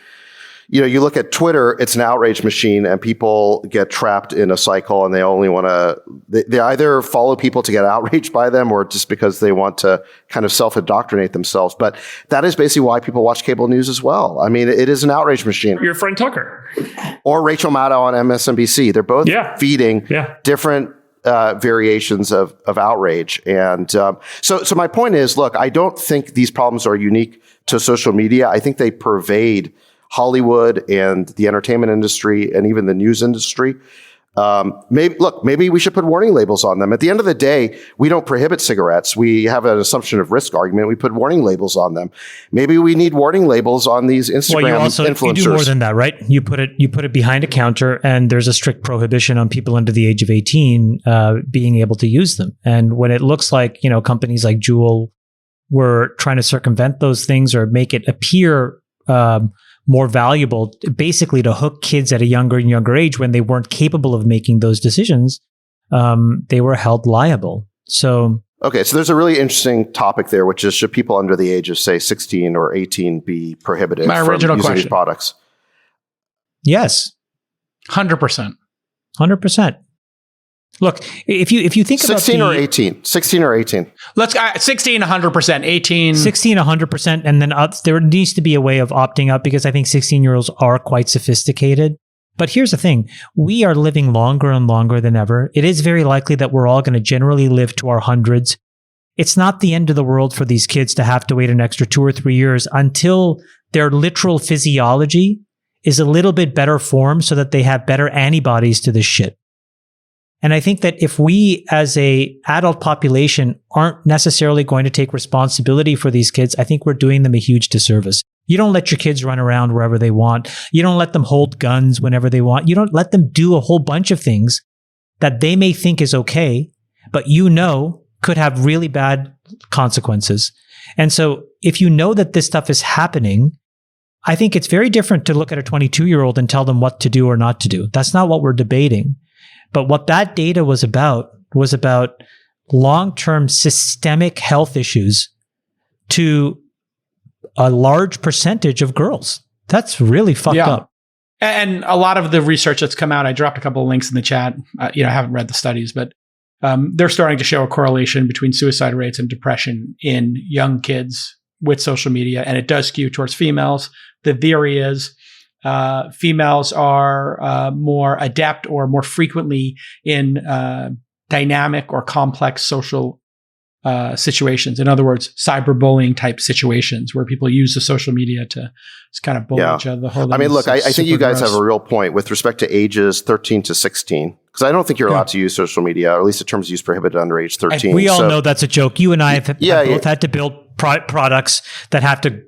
you look at Twitter, it's an outrage machine and people get trapped in a cycle and they only want to, they either follow people to get outraged by them or just because they want to kind of self-indoctrinate themselves. But that is basically why people watch cable news as well. I mean, it is an outrage machine. Your friend Tucker. Or Rachel Maddow on MSNBC. They're both feeding different variations of outrage. And so my point is, look, I don't think these problems are unique to social media. I think they pervade Hollywood and the entertainment industry and even the news industry. Maybe we should put warning labels on them. At the end of the day, we don't prohibit cigarettes. We have an assumption of risk argument. We put warning labels on them. Maybe we need warning labels on these Instagram influencers. You do more than that, right? You put it behind a counter, and there's a strict prohibition on people under the age of 18 being able to use them. And when it looks like companies like JUUL were trying to circumvent those things or make it appear more valuable, basically to hook kids at a younger and younger age when they weren't capable of making those decisions, they were held liable. So there's a really interesting topic there, which is, should people under the age of, say, 16 or 18 be prohibited from using these products? Yes. 100%. 100%. Look, if you think about 16 or 18, let's 16, 100%, 18, 16, 100%. And then there needs to be a way of opting out because I think 16-year-olds are quite sophisticated. But here's the thing. We are living longer and longer than ever. It is very likely that we're all going to generally live to our hundreds. It's not the end of the world for these kids to have to wait an extra 2 or 3 years until their literal physiology is a little bit better formed so that they have better antibodies to this shit. And I think that if we as a adult population aren't necessarily going to take responsibility for these kids, I think we're doing them a huge disservice. You don't let your kids run around wherever they want. You don't let them hold guns whenever they want. You don't let them do a whole bunch of things that they may think is okay, but could have really bad consequences. And so if you know that this stuff is happening, I think it's very different to look at a 22-year-old and tell them what to do or not to do. That's not what we're debating. But what that data was about long-term systemic health issues to a large percentage of girls. That's really fucked up. And a lot of the research that's come out, I dropped a couple of links in the chat. I haven't read the studies, but they're starting to show a correlation between suicide rates and depression in young kids with social media, and it does skew towards females. The theory is females are more adept or more frequently in dynamic or complex social situations. In other words, cyberbullying type situations where people use the social media to just kind of bully each other. I think you guys have a real point with respect to ages 13 to 16. Because I don't think you're allowed to use social media, or at least the terms used prohibited under age 13. We all know that's a joke. You and I have both had to build products that have to,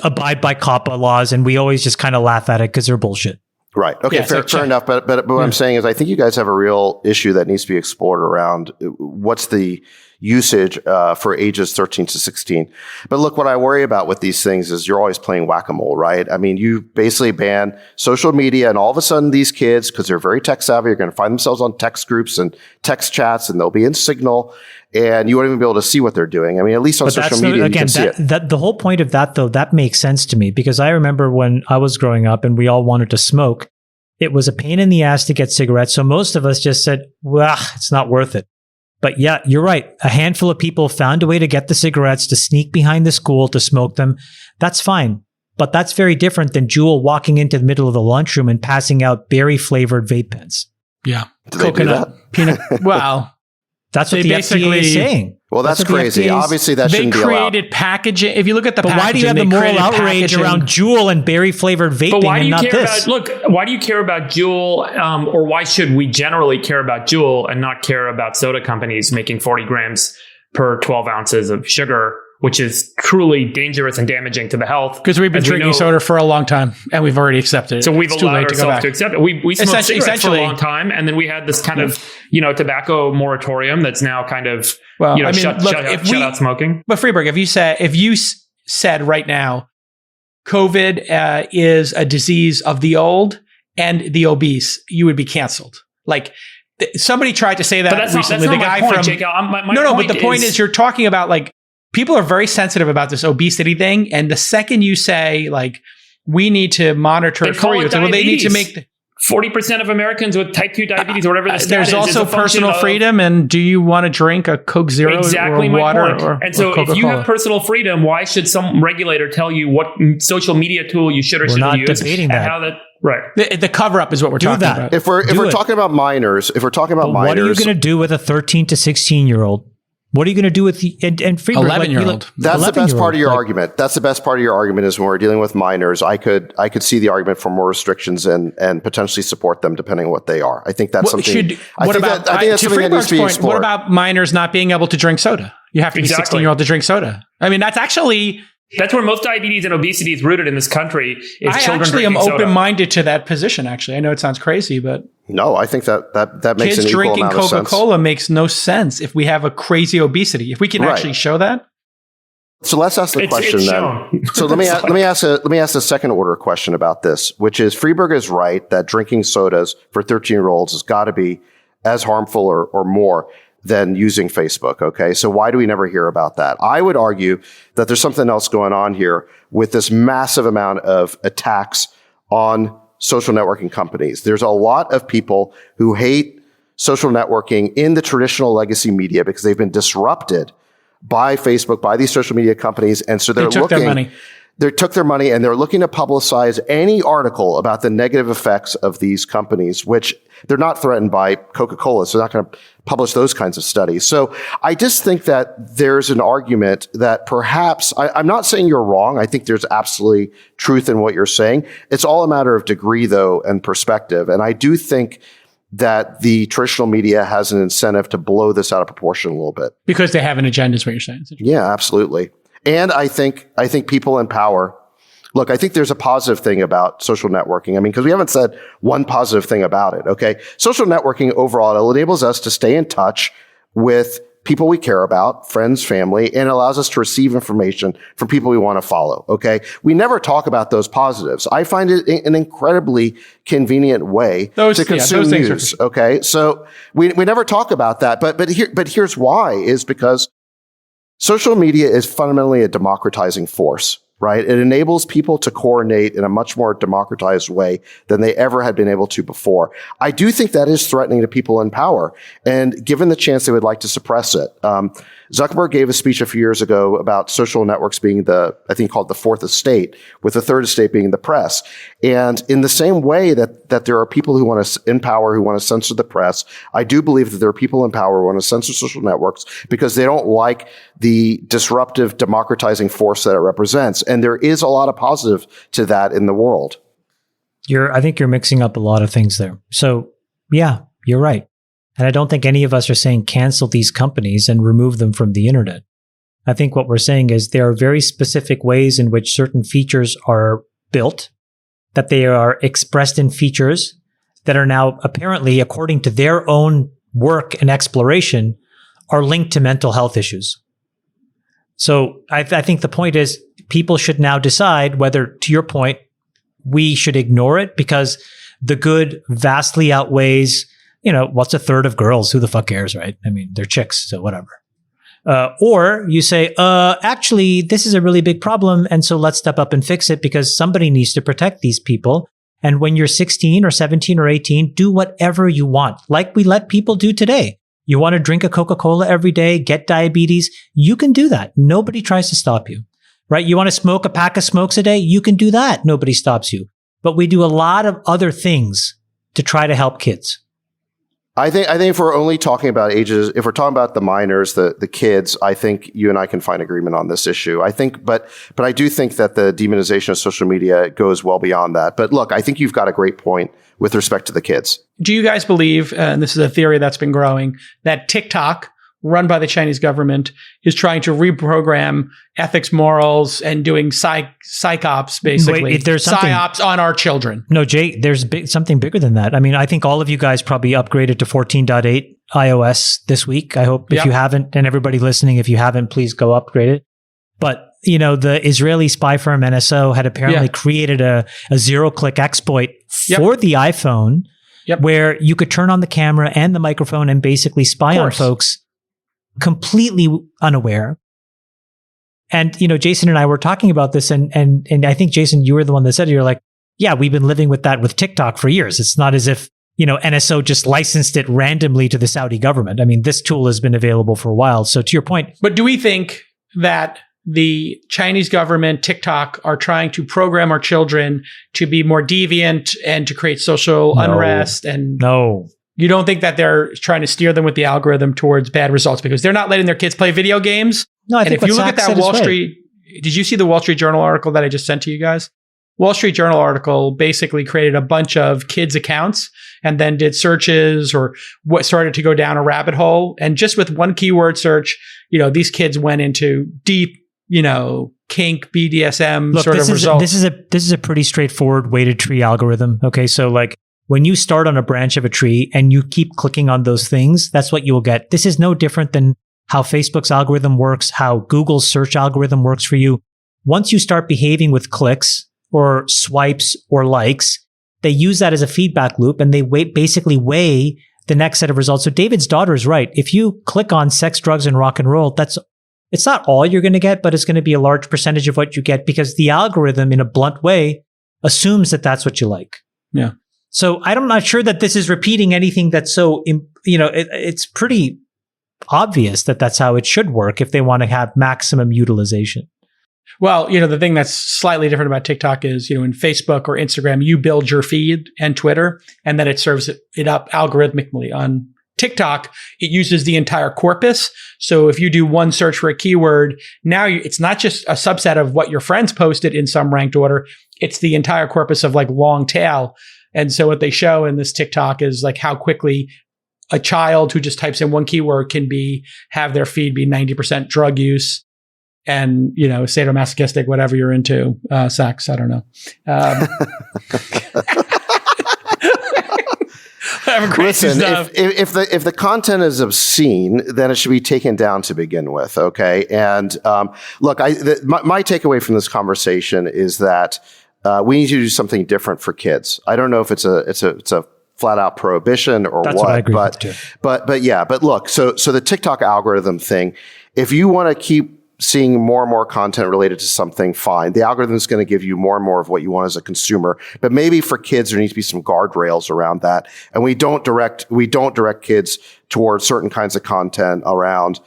abide by COPPA laws, and we always just kind of laugh at it because they're bullshit. Right. Okay. Fair enough. But what I'm saying is, I think you guys have a real issue that needs to be explored around what's the usage for ages 13 to 16. But look, what I worry about with these things is you're always playing whack-a-mole, right? I mean, you basically ban social media, and all of a sudden these kids, because they're very tech savvy, are going to find themselves on text groups and text chats, and they'll be in Signal, and you won't even be able to see what they're doing. I mean, at least on social media, you can see it. The whole point of that, though, that makes sense to me, because I remember when I was growing up and we all wanted to smoke, it was a pain in the ass to get cigarettes. So most of us just said, well, it's not worth it. But yeah, you're right. A handful of people found a way to get the cigarettes, to sneak behind the school, to smoke them. That's fine. But that's very different than JUUL walking into the middle of the lunchroom and passing out berry-flavored vape pens. Yeah. Do they do that? Peanut. Wow. That's what the FDA is saying. Well, that's crazy. Obviously, that shouldn't be allowed. They created packaging. If you look at the But why do you have the moral outrage around JUUL and berry-flavored vaping But why do and you not care this? why do you care about JUUL, or why should we generally care about JUUL and not care about soda companies making 40 grams per 12 ounces of sugar, which is truly dangerous and damaging to the health? Because we've been drinking soda for a long time, and we've already accepted it. So we've it's allowed ourselves to accept it. We smoked cigarettes for a long time, and then we had this kind of, tobacco moratorium that's now kind of, shut out smoking. But Freeberg, if you said right now, COVID is a disease of the old and the obese, you would be canceled. Like, somebody tried to say that recently. That's not my point, Jake. But the point is you're talking about, like, people are very sensitive about this obesity thing. And the second you say, like, we need to monitor it for you, well, they need to make 40% of Americans with type 2 diabetes or whatever the stat there's also personal freedom. And do you want to drink a Coke Zero exactly or my water point. And so if you have personal freedom, why should some regulator tell you what social media tool you should or shouldn't use? We're not debating that. How that right. The cover up is what we're talking about. If we're talking about minors, what are you going to do with a 13 to 16-year-old? What are you going to do with the and Freeberg, 11-year-old? That's the best part of your argument. That's the best part of your argument is when we're dealing with minors, I could see the argument for more restrictions and potentially support them depending on what they are. I think that's something. I think that's something that needs to be explored. What about minors not being able to drink soda? You have to be 16-year-old to drink soda. I mean, that's where most diabetes and obesity is rooted in this country. Is I children actually am drinking soda. open-minded to that position. Actually, I know it sounds crazy, but no, I think that makes an equal amount of sense. Kids drinking Coca-Cola makes no sense if we have a crazy obesity. If we can actually show that. So let's ask the question then. So let me ask a second order question about this, which is Freeberg is right that drinking sodas for 13-year-olds has got to be as harmful or more than using Facebook. Okay. So why do we never hear about that? I would argue that there's something else going on here with this massive amount of attacks on social networking companies. There's a lot of people who hate social networking in the traditional legacy media because they've been disrupted by Facebook, by these social media companies. And so they took their money. They took their money and they're looking to publicize any article about the negative effects of these companies, which they're not threatened by Coca-Cola. So they're not going to publish those kinds of studies. So I just think that there's an argument that perhaps, I'm not saying you're wrong. I think there's absolutely truth in what you're saying. It's all a matter of degree, though, and perspective. And I do think that the traditional media has an incentive to blow this out of proportion a little bit. Because they have an agenda, is what you're saying. Yeah, absolutely. And I think people in power, look, I think there's a positive thing about social networking. I mean, because we haven't said one positive thing about it, okay? Social networking overall, it enables us to stay in touch with people we care about, friends, family, and it allows us to receive information from people we want to follow, okay? We never talk about those positives. I find it an incredibly convenient way to consume news, okay? So we never talk about that, but here's why, is because social media is fundamentally a democratizing force, right? It enables people to coordinate in a much more democratized way than they ever had been able to before. I do think that is threatening to people in power. And given the chance, they would like to suppress it. Zuckerberg gave a speech a few years ago about social networks being I think called the fourth estate, with the third estate being the press. And in the same way that there are people who want to, in power, who want to censor the press, I do believe that there are people in power who want to censor social networks because they don't like the disruptive, democratizing force that it represents. And there is a lot of positive to that in the world. I think you're mixing up a lot of things there. So yeah, you're right. And I don't think any of us are saying cancel these companies and remove them from the internet. I think what we're saying is there are very specific ways in which certain features are built, that they are expressed in features that are now apparently, according to their own work and exploration, are linked to mental health issues. So I think the point is people should now decide whether, to your point, we should ignore it because the good vastly outweighs, what's a third of girls? Who the fuck cares, right? I mean, they're chicks, so whatever. Or you say, actually, this is a really big problem, and so let's step up and fix it because somebody needs to protect these people. And when you're 16 or 17 or 18, do whatever you want, like we let people do today. You want to drink a Coca-Cola every day, get diabetes, you can do that. Nobody tries to stop you, right? You want to smoke a pack of smokes a day, you can do that. Nobody stops you. But we do a lot of other things to try to help kids. I think if we're only talking about ages, if we're talking about the minors, the kids, I think you and I can find agreement on this issue. I think, but I do think that the demonization of social media goes well beyond that. But look, I think you've got a great point with respect to the kids. Do you guys believe, and this is a theory that's been growing, that TikTok, run by the Chinese government, is trying to reprogram ethics, morals, and doing psyops, basically. Wait, there's psyops on our children. No, Jay, there's something bigger than that. I mean, I think all of you guys probably upgraded to 14.8 iOS this week. I hope if you haven't, and everybody listening, if you haven't, please go upgrade it. But the Israeli spy firm NSO had apparently created a zero-click exploit for the iPhone where you could turn on the camera and the microphone and basically spy on folks completely unaware. And, Jason and I were talking about this and I think, Jason, you were the one that said it. You're like, yeah, we've been living with that with TikTok for years. It's not as if, NSO just licensed it randomly to the Saudi government. I mean, this tool has been available for a while. So to your point. But do we think that the Chinese government, TikTok, are trying to program our children to be more deviant and to create social unrest? And no. You don't think that they're trying to steer them with the algorithm towards bad results because they're not letting their kids play video games? No, I think if you look at that Wall Street, did you see the Wall Street Journal article that I just sent to you guys? Wall Street Journal article basically created a bunch of kids' accounts and then did searches or what started to go down a rabbit hole. And just with one keyword search, these kids went into deep, kink, BDSM sort of results. This is a pretty straightforward weighted tree algorithm. Okay, so like when you start on a branch of a tree and you keep clicking on those things, that's what you will get. This is no different than how Facebook's algorithm works, how Google's search algorithm works for you. Once you start behaving with clicks or swipes or likes, they use that as a feedback loop and they basically weigh the next set of results. So David's daughter is right. If you click on sex, drugs, and rock and roll, it's not all you're going to get, but it's going to be a large percentage of what you get because the algorithm, in a blunt way, assumes that that's what you like. Yeah. So I'm not sure that this is repeating anything that's so, it's pretty obvious that that's how it should work if they want to have maximum utilization. Well, the thing that's slightly different about TikTok is, in Facebook or Instagram, you build your feed and Twitter, and then it serves it up algorithmically. On TikTok, it uses the entire corpus. So if you do one search for a keyword, now it's not just a subset of what your friends posted in some ranked order. It's the entire corpus of like long tail. And so what they show in this TikTok is like how quickly a child who just types in one keyword can have their feed be 90% drug use and, sadomasochistic, whatever you're into, sex. I don't know. Listen, if the content is obscene, then it should be taken down to begin with. Okay. And, look, my takeaway from this conversation is that, we need to do something different for kids. I don't know if it's a flat out prohibition or That's what I agree with too. But look, so the TikTok algorithm thing, if you want to keep seeing more and more content related to something, fine. The algorithm is going to give you more and more of what you want as a consumer. But maybe for kids, there needs to be some guardrails around that. And we don't direct kids towards certain kinds of content around,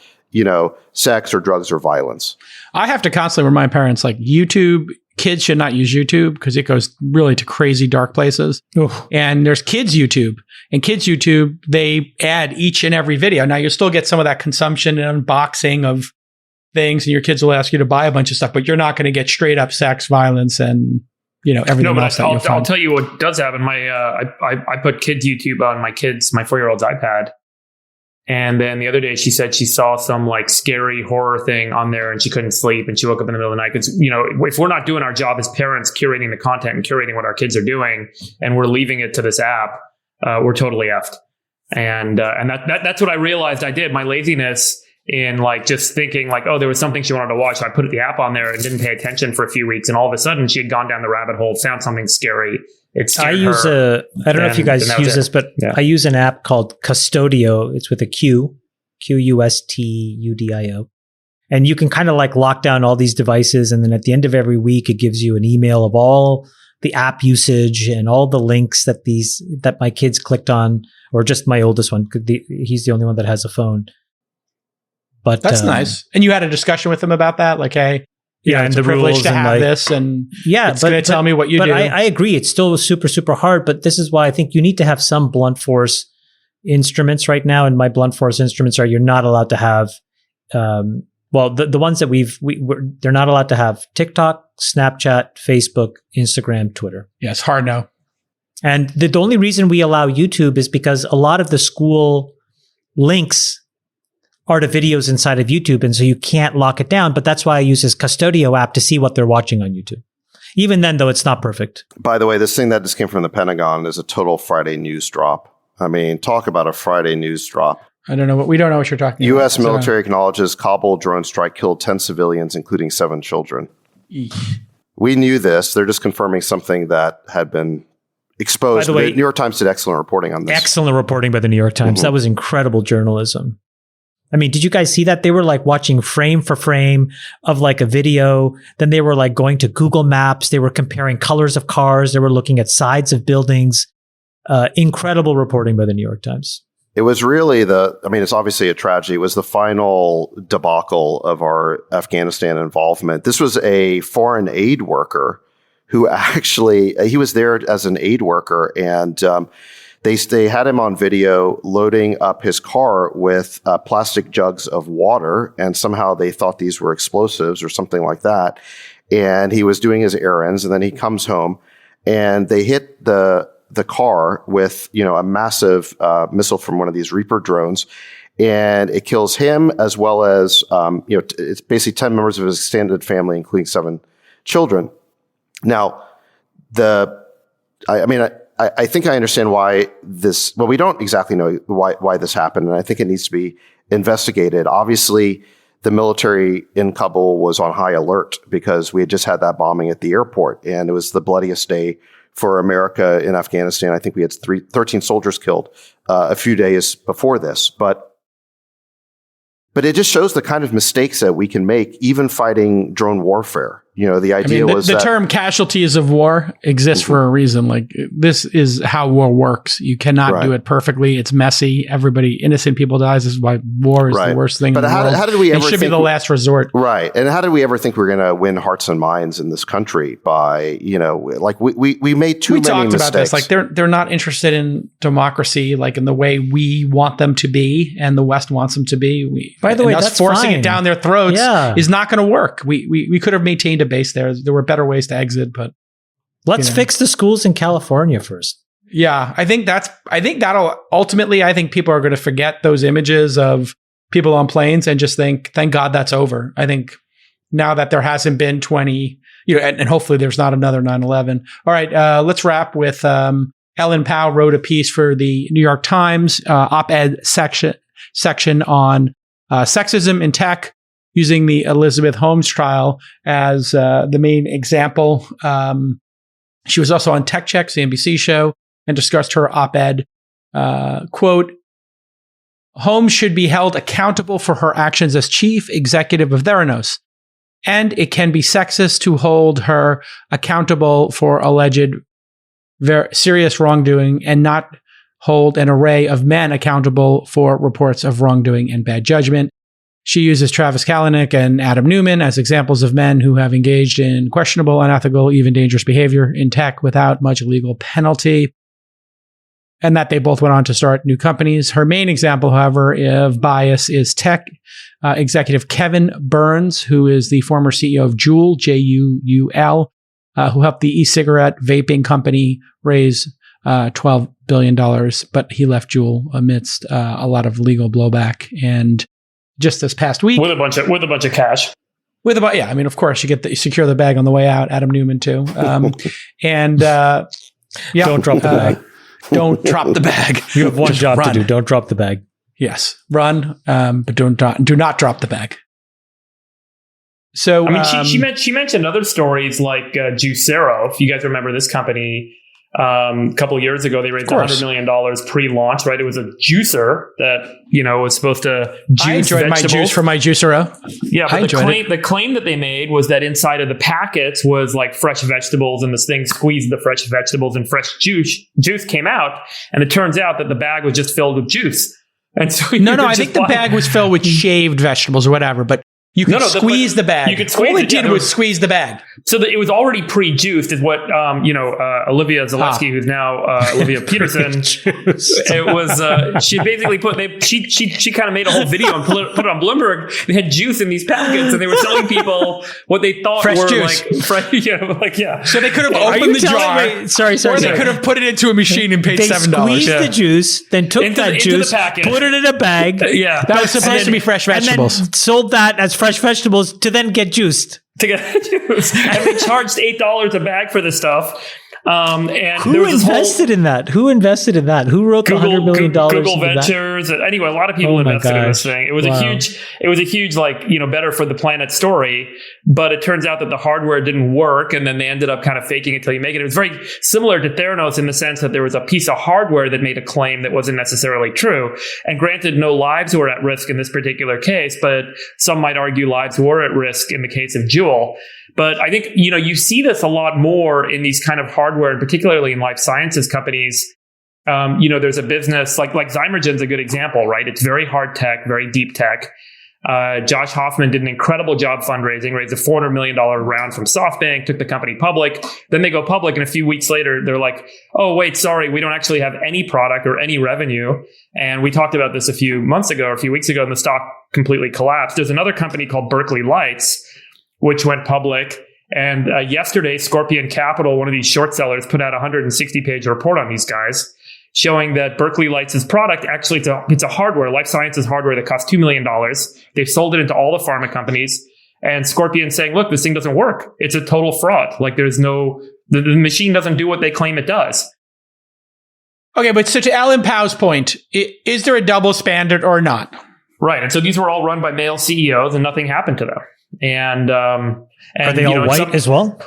sex or drugs or violence. I have to constantly remind parents, like YouTube, kids should not use YouTube because it goes really to crazy dark places. Oof. And there's kids YouTube. And kids YouTube, they add each and every video. Now, you'll still get some of that consumption and unboxing of things, and your kids will ask you to buy a bunch of stuff, but you're not going to get straight up sex, violence, and everything else that you'll find. I'll tell you what does happen. I put kids YouTube on my 4-year-old's iPad. And then the other day she said she saw some like scary horror thing on there and she couldn't sleep and she woke up in the middle of the night. Because, if we're not doing our job as parents, curating the content and curating what our kids are doing, and we're leaving it to this app, we're totally effed. And that's what I realized I did. My laziness in like just thinking like, oh, there was something she wanted to watch. So I put the app on there and didn't pay attention for a few weeks. And all of a sudden she had gone down the rabbit hole, found something scary. I don't know if you guys use this, but I use an app called Custodio. It's with a Q, Qustudio. And you can kind of like lock down all these devices. And then at the end of every week, it gives you an email of all the app usage and all the links that my kids clicked on, or just my oldest one. He's the only one that has a phone. But that's nice. And you had a discussion with him about that, like, hey, yeah, it's and a the privilege rules to and have like, this, and yeah, it's going to tell me what you do. But I agree, it's still super, super hard. But this is why I think you need to have some blunt force instruments right now. And my blunt force instruments are: you're not allowed to have, the ones that they're not allowed to have TikTok, Snapchat, Facebook, Instagram, Twitter. Yes, hard no. And the only reason we allow YouTube is because a lot of the school links are to videos inside of YouTube. And so you can't lock it down. But that's why I use this Custodio app to see what they're watching on YouTube. Even then, though, it's not perfect. By the way, this thing that just came from the Pentagon is a total Friday news drop. I mean, talk about a Friday news drop. We don't know what you're talking about. U.S. military acknowledges Kabul drone strike killed 10 civilians, including 7 children. Eesh. We knew this. They're just confirming something that had been exposed. By the way, New York Times did excellent reporting on this. Excellent reporting by the New York Times. Mm-hmm. That was incredible journalism. I mean, did you guys see that? They were like watching frame for frame of like a video. Then they were like going to Google Maps. They were comparing colors of cars. They were looking at sides of buildings. Incredible reporting by the New York Times. It was really it's obviously a tragedy. It was the final debacle of our Afghanistan involvement. This was a foreign aid worker who actually, he was there as an aid worker, and they had him on video loading up his car with plastic jugs of water, and somehow they thought these were explosives or something like that. And he was doing his errands, and then he comes home, and they hit the car with, a massive missile from one of these Reaper drones, and it kills him as well as, it's basically 10 members of his extended family, including 7 children. Now, I think I understand why this, we don't exactly know why this happened, and I think it needs to be investigated. Obviously, the military in Kabul was on high alert because we had just had that bombing at the airport, and it was the bloodiest day for America in Afghanistan. I think we had 13 soldiers killed a few days before this. But it just shows the kind of mistakes that we can make, even fighting drone warfare. The idea was the term casualties of war exists for a reason. Like, this is how war works. You cannot do it perfectly. It's messy. Innocent people dies. This is why war is the worst thing in the world. How did we ever it should be the last resort. Right. And how did we ever think we were going to win hearts and minds in this country by, we made too many mistakes. We talked about this. Like, they're not interested in democracy, like in the way we want them to be and the West wants them to be. By the way, that's forcing fine. it down their throats is not going to work. We could have maintained a base there. There were better ways to exit, but let's fix the schools in California first. Yeah, I think that'll ultimately, I think people are going to forget those images of people on planes and just think, thank God that's over. I think now that there hasn't been 20, and hopefully there's not another 9/11. All right, let's wrap with Ellen Powell wrote a piece for the New York Times op-ed section on sexism in tech, using the Elizabeth Holmes trial as the main example. She was also on Tech Check, the NBC show, and discussed her op-ed. Quote, Holmes should be held accountable for her actions as chief executive of Theranos, and it can be sexist to hold her accountable for alleged serious wrongdoing and not hold an array of men accountable for reports of wrongdoing and bad judgment. She uses Travis Kalanick and Adam Newman as examples of men who have engaged in questionable, unethical, even dangerous behavior in tech without much legal penalty, and that they both went on to start new companies. Her main example, however, of bias is tech executive Kevin Burns, who is the former CEO of JUUL, JUUL, who helped the e-cigarette vaping company raise $12 billion, but he left JUUL amidst a lot of legal blowback. And just this past week, with a bunch of cash. Of course, you secure the bag on the way out. Adam Newman too, don't drop the bag. Don't drop the bag. You have one job to do. Don't drop the bag. Yes, run, but do not drop the bag. So, she mentioned other stories like Juicero. If you guys remember this company, A couple of years ago, they raised $100 million pre-launch, right? It was a juicer that, was supposed to juice I enjoyed vegetables. my juice from my Juicero. Yeah, but the claim that they made was that inside of the packets was like fresh vegetables, and this thing squeezed the fresh vegetables and fresh juice came out. And it turns out that the bag was just filled with juice. And so I think the bag was filled with shaved vegetables or whatever, but you could squeeze the bag. You could squeeze All it did was squeeze the bag. So it was already pre-juiced, is what Olivia Zalewski, who's now Olivia Peterson. It was she basically she kind of made a whole video and put it on Bloomberg. They had juice in these packets, and they were telling people what they thought fresh were juice. So they could have opened the jar. Sorry. Or they could have put it into a machine and paid $7. They squeezed the juice, then took that juice, put it in a bag. That was supposed to be fresh vegetables. And then sold that as fresh vegetables to then get juiced. And they charged $8 a bag for this stuff. And who invested in that? Who invested in that? Who wrote the $100 million? Google Ventures. Anyway, a lot of people invested in this thing. It was a huge, better for the planet story. But it turns out that the hardware didn't work, and then they ended up kind of faking it till you make it. It was very similar to Theranos in the sense that there was a piece of hardware that made a claim that wasn't necessarily true. And granted, no lives were at risk in this particular case, but some might argue lives were at risk in the case of JUUL. But I think, you see this a lot more in these kind of hardware, and particularly in life sciences companies. There's a business like Zymergen's a good example, right? It's very hard tech, very deep tech. Josh Hoffman did an incredible job fundraising, raised a $400 million round from SoftBank, took the company public. Then they go public, and a few weeks later, they're like, oh, wait, sorry, we don't actually have any product or any revenue. And we talked about this a few weeks ago, and the stock completely collapsed. There's another company called Berkeley Lights, which went public. And yesterday, Scorpion Capital, one of these short sellers, put out a 160-page report on these guys, showing that Berkeley Lights' product, actually, it's a hardware, life sciences hardware that costs $2 million. They've sold it into all the pharma companies. And Scorpion's saying, look, this thing doesn't work. It's a total fraud. Like, the machine doesn't do what they claim it does. Okay, but so to Alan Powell's point, is there a double standard or not? Right. And so these were all run by male CEOs, and nothing happened to them. And are they all white as well?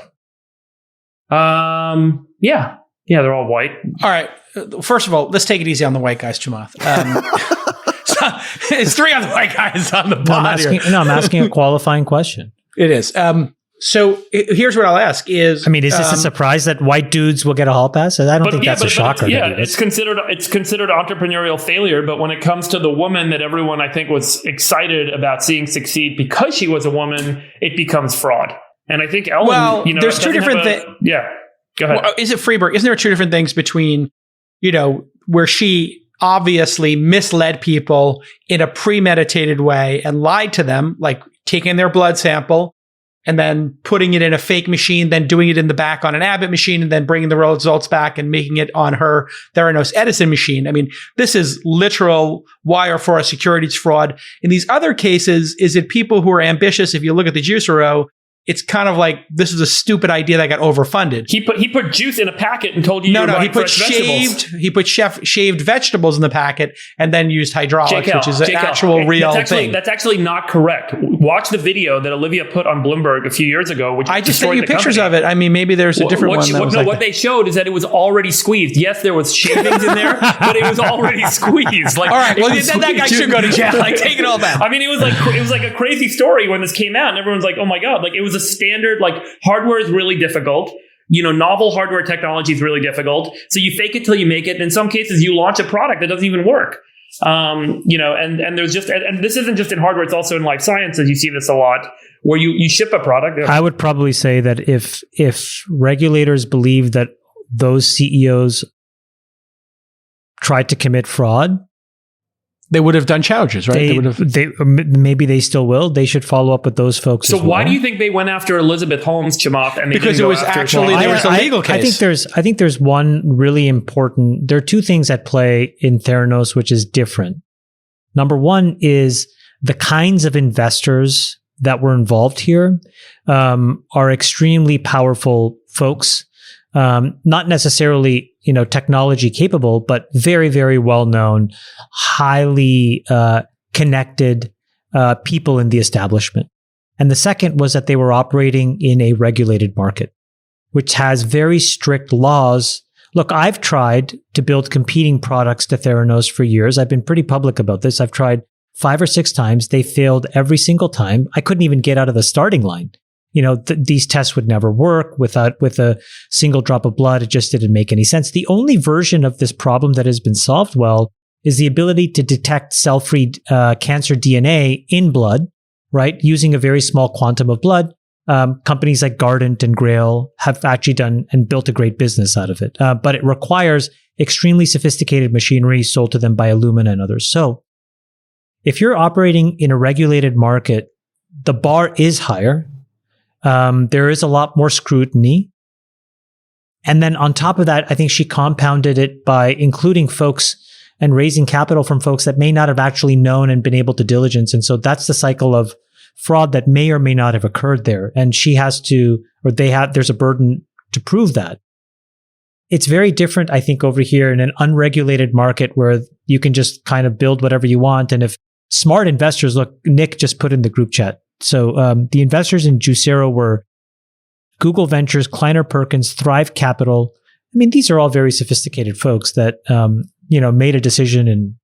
Yeah, they're all white. All right. First of all, let's take it easy on the white guys, Chamath. It's three other white guys on the pod here. I'm asking a qualifying question. It is. So here's what I'll ask is... is this a surprise that white dudes will get a hall pass? I don't think that's a shocker. It's considered entrepreneurial failure. But when it comes to the woman that everyone, I think, was excited about seeing succeed because she was a woman, it becomes fraud. And I think Ellen... there's two different things. Yeah, go ahead. Well, is it Freeberg? Isn't there two different things between, where she obviously misled people in a premeditated way and lied to them, like taking their blood sample and then putting it in a fake machine, then doing it in the back on an Abbott machine, and then bringing the results back and making it on her Theranos Edison machine. This is literal wire for a securities fraud. In these other cases, is it people who are ambitious? If you look at the Juicero, it's kind of like, this is a stupid idea that got overfunded. He put juice in a packet and told you he put shaved vegetables in the packet and then used hydraulics, which is an actual real thing. That's actually not correct. Watch the video that Olivia put on Bloomberg a few years ago, which I just sent you pictures of it. Maybe there's a different one. What they showed is that it was already squeezed. Yes, there was shavings in there, but it was already squeezed. Like, all right, well, then that guy should go to jail. Like, take it all back. It was like a crazy story when this came out, and everyone's like, oh my God, like, it was a standard, like, hardware is really difficult. Novel hardware technology is really difficult. So you fake it till you make it. And in some cases, you launch a product that doesn't even work. And there's and this isn't just in hardware, it's also in life sciences. You see this a lot where you ship a product. I would probably say that if regulators believe that those CEOs tried to commit fraud, they would have done charges, right? Maybe they still will. They should follow up with those folks. So why do you think they went after Elizabeth Holmes, Chamath? And because it was actually there was a legal case. I think there's one really important. There are two things at play in Theranos which is different. Number one is the kinds of investors that were involved here are extremely powerful folks. Not necessarily, technology capable, but very, very well-known, highly connected people in the establishment. And the second was that they were operating in a regulated market, which has very strict laws, look, I've tried to build competing products to Theranos for years. I've been pretty public about this. I've tried 5 or 6 times. They failed every single time. I couldn't even get out of the starting line. These tests would never work with a single drop of blood. It just didn't make any sense. The only version of this problem that has been solved well is the ability to detect cell-free cancer DNA in blood, right? Using a very small quantum of blood. Companies like Guardant and Grail have actually done and built a great business out of it. But it requires extremely sophisticated machinery sold to them by Illumina and others. So if you're operating in a regulated market, the bar is higher. There is a lot more scrutiny. And then on top of that, I think she compounded it by including folks and raising capital from folks that may not have actually known and been able to diligence. And so that's the cycle of fraud that may or may not have occurred there. And she has to, or they have, there's a burden to prove that. It's very different, I think, over here in an unregulated market where you can just kind of build whatever you want. And if smart investors, look, Nick just put in the group chat. So the investors in Juicero were Google Ventures, Kleiner Perkins, Thrive Capital. I mean, these are all very sophisticated folks that, made a decision and,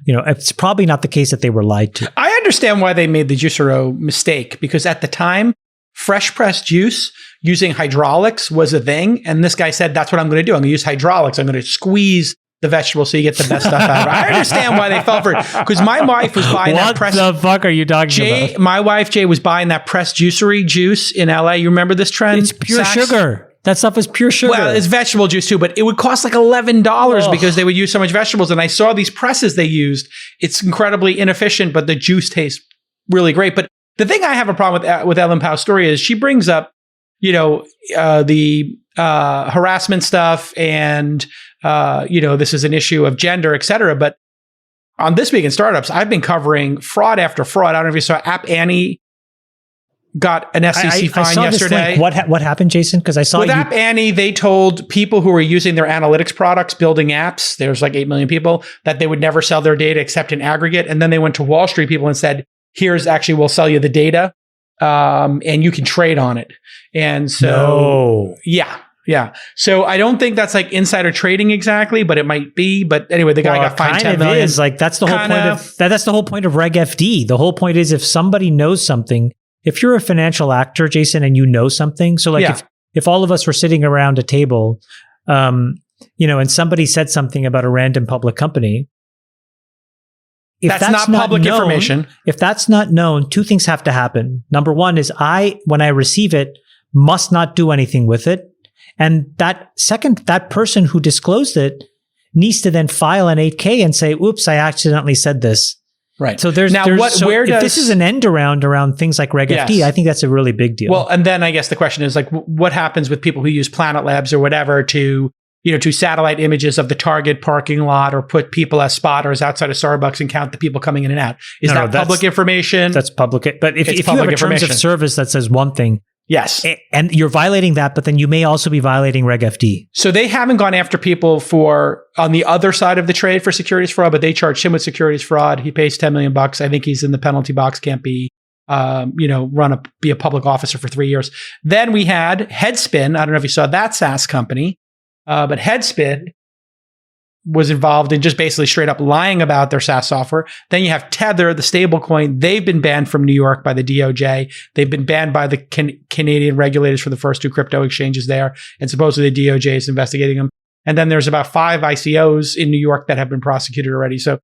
it's probably not the case that they were lied to. I understand why they made the Juicero mistake, because at the time, fresh pressed juice using hydraulics was a thing. And this guy said, that's what I'm going to do. I'm going to use hydraulics. I'm going to squeeze the vegetable so you get the best stuff out of it. I understand why they fell for it. Because my wife was buying that pressed... What the fuck are you talking about? My wife, Jay, was buying that pressed juicery juice in LA. You remember this trend? It's pure sugar. That stuff is pure sugar. Well, it's vegetable juice too, but it would cost like $11 because they would use so much vegetables. And I saw these presses they used. It's incredibly inefficient, but the juice tastes really great. But the thing I have a problem with Ellen Pau's story is she brings up, the harassment stuff and, this is an issue of gender, et cetera. But on This Week in Startups, I've been covering fraud after fraud. I don't know if you saw App Annie got an FCC fine yesterday. What happened, Jason? Because I saw with App Annie, they told people who were using their analytics products, building apps, there's like 8 million people, that they would never sell their data except in aggregate. And then they went to Wall Street people and said, we'll sell you the data and you can trade on it. And so, yeah. So I don't think that's like insider trading exactly, but it might be. But anyway, the guy got fined $10 million. Like that's the whole point of that's the whole point of Reg FD. The whole point is if somebody knows something, if you're a financial actor, Jason, and you know something, so like if all of us were sitting around a table, and somebody said something about a random public company, if that's not public information. If that's not known, 2 things have to happen. Number 1 is when I receive it, must not do anything with it. And that person who disclosed it needs to then file an 8K and say, oops, I accidentally said this. Right. So if this is an end around things like Reg FD, I think that's a really big deal. Well, and then I guess the question is like, what happens with people who use Planet Labs or whatever to satellite images of the Target parking lot or put people as spotters outside of Starbucks and count the people coming in and out? Is that public information? That's public. But if you have a terms of service that says one thing, yes, and you're violating that, but then you may also be violating Reg FD. So they haven't gone after people on the other side of the trade for securities fraud, but they charged him with securities fraud. He pays $10 million. I think he's in the penalty box. Can't be, be a public officer for 3 years. Then we had Headspin. I don't know if you saw that SaaS company, but Headspin was involved in just basically straight up lying about their SaaS software. Then you have Tether, the stablecoin. They've been banned from New York by the DOJ. They've been banned by the Canadian regulators for the first 2 crypto exchanges there. And supposedly the DOJ is investigating them. And then there's about 5 ICOs in New York that have been prosecuted already. So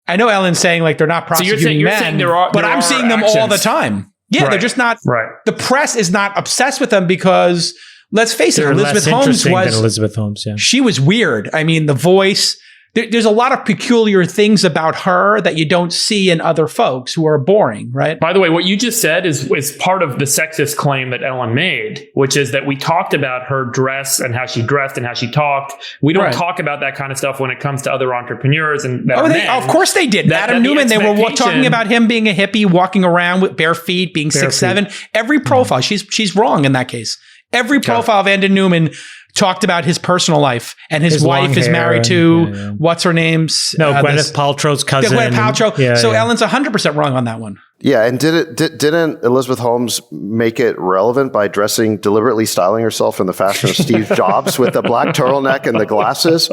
I know Ellen's saying like they're not prosecuting men, but I'm seeing them all the time. Yeah, they're just not. Right. The press is not obsessed with them because, let's face it, Elizabeth Holmes. She was weird. I mean, the voice. There's a lot of peculiar things about her that you don't see in other folks who are boring, right? By the way, what you just said is part of the sexist claim that Ellen made, which is that we talked about her dress and how she dressed and how she talked. We don't talk about that kind of stuff when it comes to other entrepreneurs and that are men. Of course they did. Adam Newman, they were talking about him being a hippie, walking around with bare feet, being 6'7". Every profile, she's wrong in that case. Every profile of Adam Newman talked about his personal life, and his wife is married to what's her name's Gwyneth Paltrow's cousin. Gwyneth Paltrow. So Ellen's 100% wrong on that one. Yeah, and didn't Elizabeth Holmes make it relevant by deliberately styling herself in the fashion of Steve Jobs with the black turtleneck and the glasses?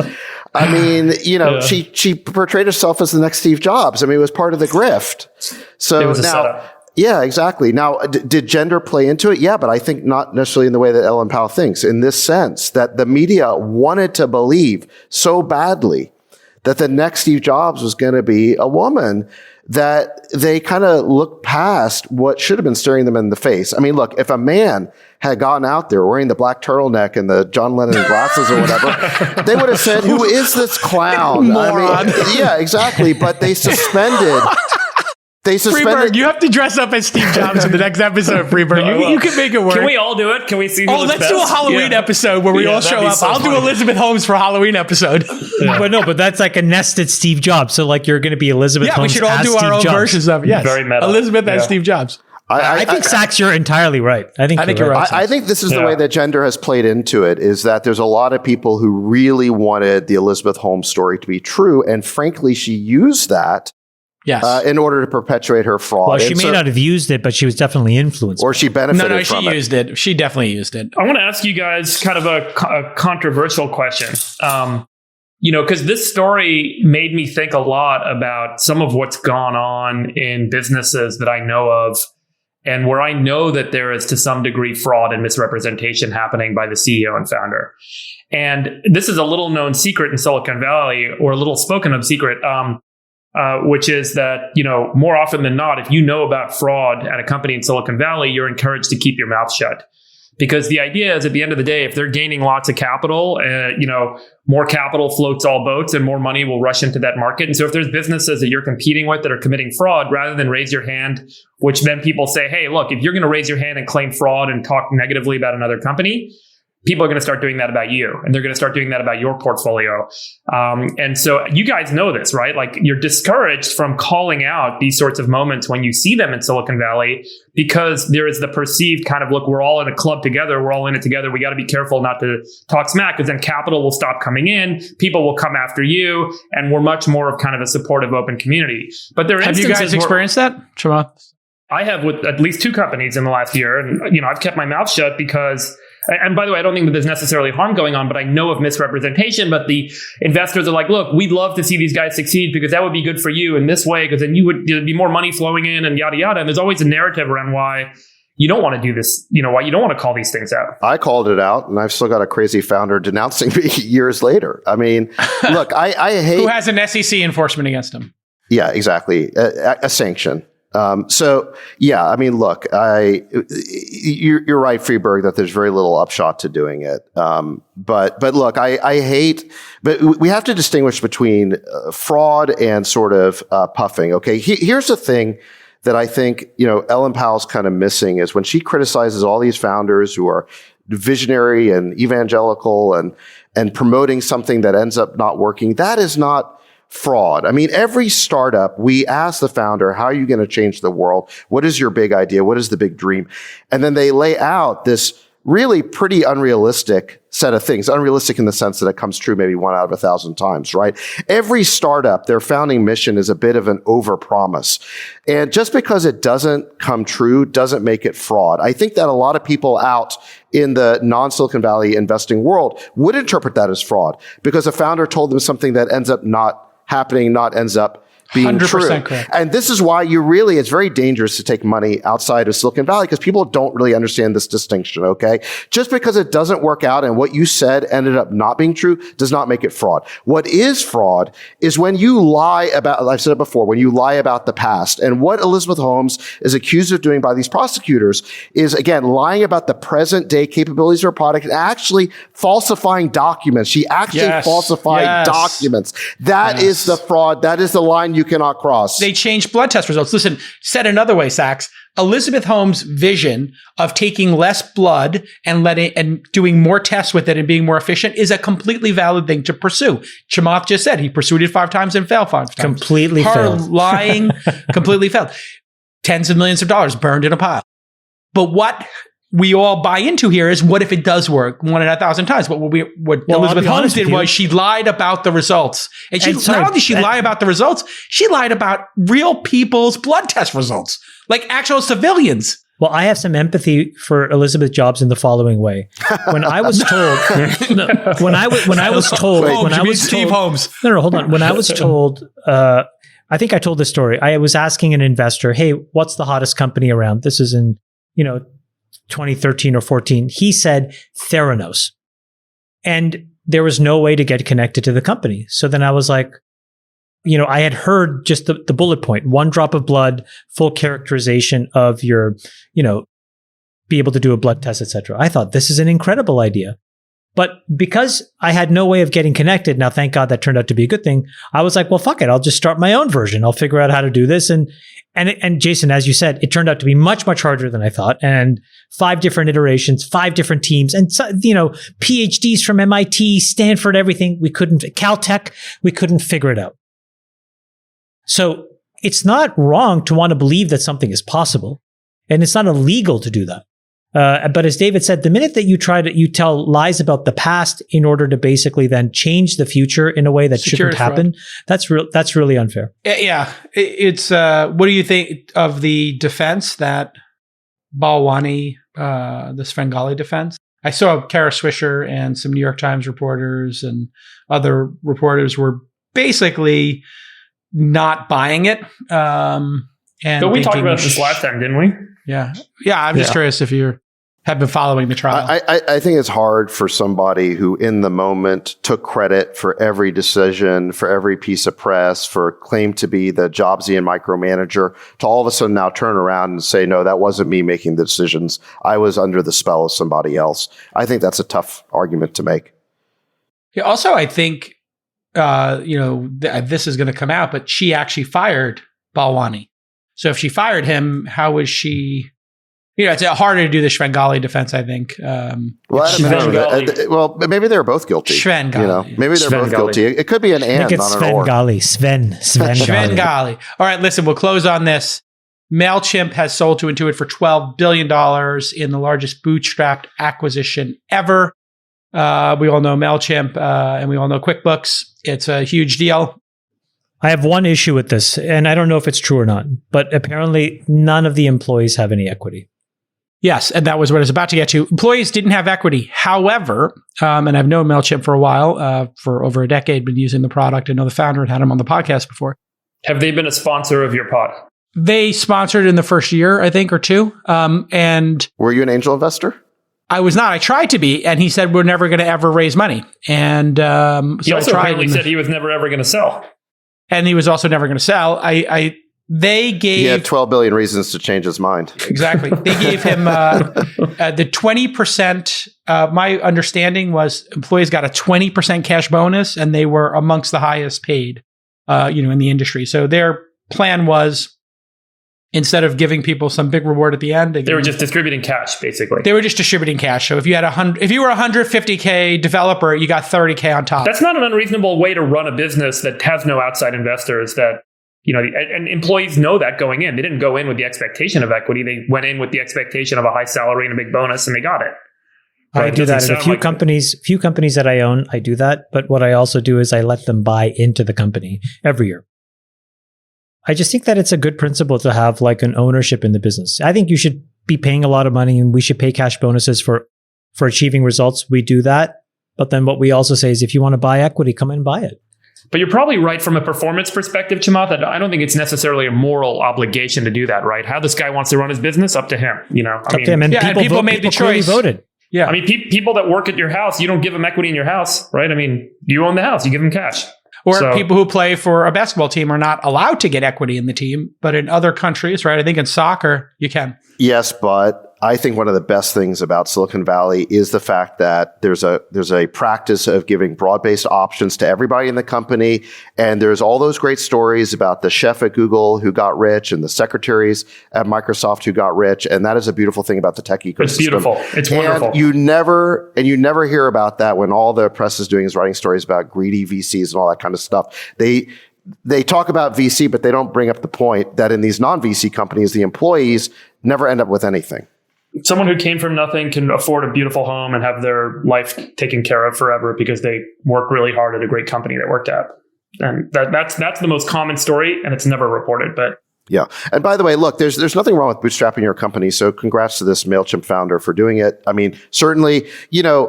I mean, she portrayed herself as the next Steve Jobs. I mean, it was part of the grift. So It was a now, setup. yeah, exactly. Now, did gender play into it? Yeah, but I think not necessarily in the way that Ellen Powell thinks, in this sense that the media wanted to believe so badly that the next Steve Jobs was going to be a woman that they kind of looked past what should have been staring them in the face. I mean, look, if a man had gone out there wearing the black turtleneck and the John Lennon glasses or whatever, they would have said, who is this clown? Moron. I mean, yeah, exactly. But they suspended. Freeberg, you have to dress up as Steve Jobs in the next episode, Freeberg. You can make it work. Can we all do it? Can we see who let's do a Halloween episode where we all show up. I'll do Elizabeth Holmes for Halloween episode. But that's like a nested Steve Jobs. So like you're going to be Elizabeth Holmes. Yeah, we should all do our own versions of it. Yes. Very meta. Elizabeth as Steve Jobs. I think, Sachs, you're entirely right. I think you're right. I think this is the way that gender has played into it, is that there's a lot of people who really wanted the Elizabeth Holmes story to be true. And frankly, she used that in order to perpetuate her fraud. Well, she may not have used it, but she was definitely influenced. Or she benefited from it. No, she used it. She definitely used it. I want to ask you guys kind of a controversial question. Because this story made me think a lot about some of what's gone on in businesses that I know of, and where I know that there is to some degree fraud and misrepresentation happening by the CEO and founder. And this is a little known secret in Silicon Valley, or a little spoken of secret, which is that, more often than not, if you know about fraud at a company in Silicon Valley, you're encouraged to keep your mouth shut. Because the idea is, at the end of the day, if they're gaining lots of capital, more capital floats all boats and more money will rush into that market. And so if there's businesses that you're competing with that are committing fraud, rather than raise your hand, which then people say, hey, look, if you're going to raise your hand and claim fraud and talk negatively about another company, people are going to start doing that about you, and they're going to start doing that about your portfolio. And so you guys know this, right? Like, you're discouraged from calling out these sorts of moments when you see them in Silicon Valley, because there is the perceived kind of, look, we're all in a club together. We're all in it together. We got to be careful not to talk smack, because then capital will stop coming in. People will come after you. And we're much more of kind of a supportive, open community. But there are instances. Have you guys experienced that, Chamath? I have, with at least 2 companies in the last year. And, I've kept my mouth shut because, and by the way, I don't think that there's necessarily harm going on, but I know of misrepresentation. But the investors are like, look, we'd love to see these guys succeed because that would be good for you in this way, because then there'd be more money flowing in and yada, yada. And there's always a narrative around why you don't want to do this, why you don't want to call these things out. I called it out, and I've still got a crazy founder denouncing me years later. I mean, look, I hate... Who has an SEC enforcement against him? Yeah, exactly. A sanction. So yeah, I mean, look, you're right, Freeberg, that there's very little upshot to doing it. But look, I hate, but we have to distinguish between fraud and sort of puffing. Okay. Here's the thing that I think, Ellen Powell's kind of missing, is when she criticizes all these founders who are visionary and evangelical and promoting something that ends up not working. That is not fraud. I mean, every startup, we ask the founder, how are you going to change the world? What is your big idea? What is the big dream? And then they lay out this really pretty unrealistic set of things. Unrealistic in the sense that it comes true maybe 1 out of 1,000 times, right? Every startup, their founding mission is a bit of an overpromise. And just because it doesn't come true doesn't make it fraud. I think that a lot of people out in the non-Silicon Valley investing world would interpret that as fraud, because a founder told them something that ends up not happening, not ends up being true. Correct. And this is why it's very dangerous to take money outside of Silicon Valley, because people don't really understand this distinction, okay? Just because it doesn't work out and what you said ended up not being true does not make it fraud. What is fraud is when you lie about, I've said it before, when you lie about the past. And what Elizabeth Holmes is accused of doing by these prosecutors is, again, lying about the present day capabilities of her product and actually falsifying documents. She actually falsified documents. That is the fraud. That is the line you cannot cross. They changed blood test results. Listen, said another way, Sachs, Elizabeth Holmes' vision of taking less blood and doing more tests with it and being more efficient is a completely valid thing to pursue. Chamath just said he pursued it 5 times and failed 5 times. Completely failed. Lying, completely failed. Tens of millions of dollars burned in a pile. But what we all buy into here is, what if it does work 1 in 1,000 times? What Elizabeth Holmes did was she lied about the results. And not only did she lie about the results, she lied about real people's blood test results, like actual civilians. Well, I have some empathy for Elizabeth Jobs in the following way. When I was told, Steve Holmes. No, hold on. When I was told, I think I told this story. I was asking an investor, "Hey, what's the hottest company around?" This is in, 2013 or 14. He said Theranos, and there was no way to get connected to the company. So then I was like, I had heard just the bullet point: 1 drop of blood, full characterization of your, be able to do a blood test, etc. I thought this is an incredible idea. But because I had no way of getting connected, now thank God that turned out to be a good thing, I was like, well, fuck it. I'll just start my own version. I'll figure out how to do this. And Jason, as you said, it turned out to be much, much harder than I thought. And 5 different iterations, 5 different teams, and PhDs from MIT, Stanford, everything. Caltech, we couldn't figure it out. So it's not wrong to want to believe that something is possible, and it's not illegal to do that. But as David said, the minute that you tell lies about the past in order to basically then change the future in a way that shouldn't happen, that's really unfair. Yeah. It's, what do you think of the defense that Balwani, the Svengali defense? I saw Kara Swisher and some New York Times reporters and other reporters were basically not buying it. But we talked about this last time, didn't we? Yeah. I'm just curious if you have been following the trial. I think it's hard for somebody who in the moment took credit for every decision, for every piece of press, for claimed to be the Jobsian micromanager, to all of a sudden now turn around and say, no, that wasn't me making the decisions. I was under the spell of somebody else. I think that's a tough argument to make. Yeah, also, I think, this is going to come out, but she actually fired Balwani. So if she fired him, how was she? It's harder to do the Svengali defense, I think. Well, maybe they're both guilty. Svengali. Maybe they're both guilty. It could be an and, not an or. Svengali. All right, listen, we'll close on this. Mailchimp has sold to Intuit for $12 billion in the largest bootstrapped acquisition ever. We all know Mailchimp, and we all know QuickBooks. It's a huge deal. I have one issue with this, and I don't know if it's true or not, but apparently none of the employees have any equity. Yes, and that was what I was about to get to. Employees didn't have equity. However, and I've known Mailchimp for a while, for over a decade, been using the product. I know the founder had him on the podcast before. Have they been a sponsor of your pod? They sponsored in the first year, I think, or 2. And were you an angel investor? I was not. I tried to be, and he said we're never going to ever raise money. And he also apparently said he was never ever going to sell. And he was also never going to sell. They gave... He had 12 billion reasons to change his mind. Exactly. They gave him the 20%. My understanding was employees got a 20% cash bonus, and they were amongst the highest paid, in the industry. So their plan was, instead of giving people some big reward at the end, they were just distributing cash, basically. They were just distributing cash. So if you were a 150K developer, you got 30K on top. That's not an unreasonable way to run a business that has no outside investors. That and employees know that going in. They didn't go in with the expectation of equity. They went in with the expectation of a high salary and a big bonus, and they got it. I do that in a few companies that I own. I do that, but what I also do is I let them buy into the company every year. I just think that it's a good principle to have like an ownership in the business. I think you should be paying a lot of money, and we should pay cash bonuses for achieving results. We do that. But then what we also say is, if you want to buy equity, come and buy it. But you're probably right from a performance perspective, Chamath. That I don't think it's necessarily a moral obligation to do that, right? How this guy wants to run his business, up to him. Up to him. And people made the choice. Voted. Yeah. I mean, people that work at your house, you don't give them equity in your house, right? I mean, you own the house, you give them cash. Or people who play for a basketball team are not allowed to get equity in the team. But in other countries, right? I think in soccer, you can. Yes, but I think one of the best things about Silicon Valley is the fact that there's a practice of giving broad-based options to everybody in the company. And there's all those great stories about the chef at Google who got rich and the secretaries at Microsoft who got rich. And that is a beautiful thing about the tech ecosystem. It's beautiful. It's wonderful. And you never hear about that when all the press is doing is writing stories about greedy VCs and all that kind of stuff. They talk about VC, but they don't bring up the point that in these non-VC companies, the employees never end up with anything. Someone who came from nothing can afford a beautiful home and have their life taken care of forever because they work really hard at a great company they worked at. And that's the most common story, and it's never reported. But yeah. And by the way, look, there's nothing wrong with bootstrapping your company. So congrats to this Mailchimp founder for doing it. I mean, certainly,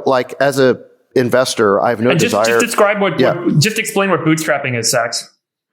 like as a investor, I have no desire. Just describe just explain what bootstrapping is, Sax.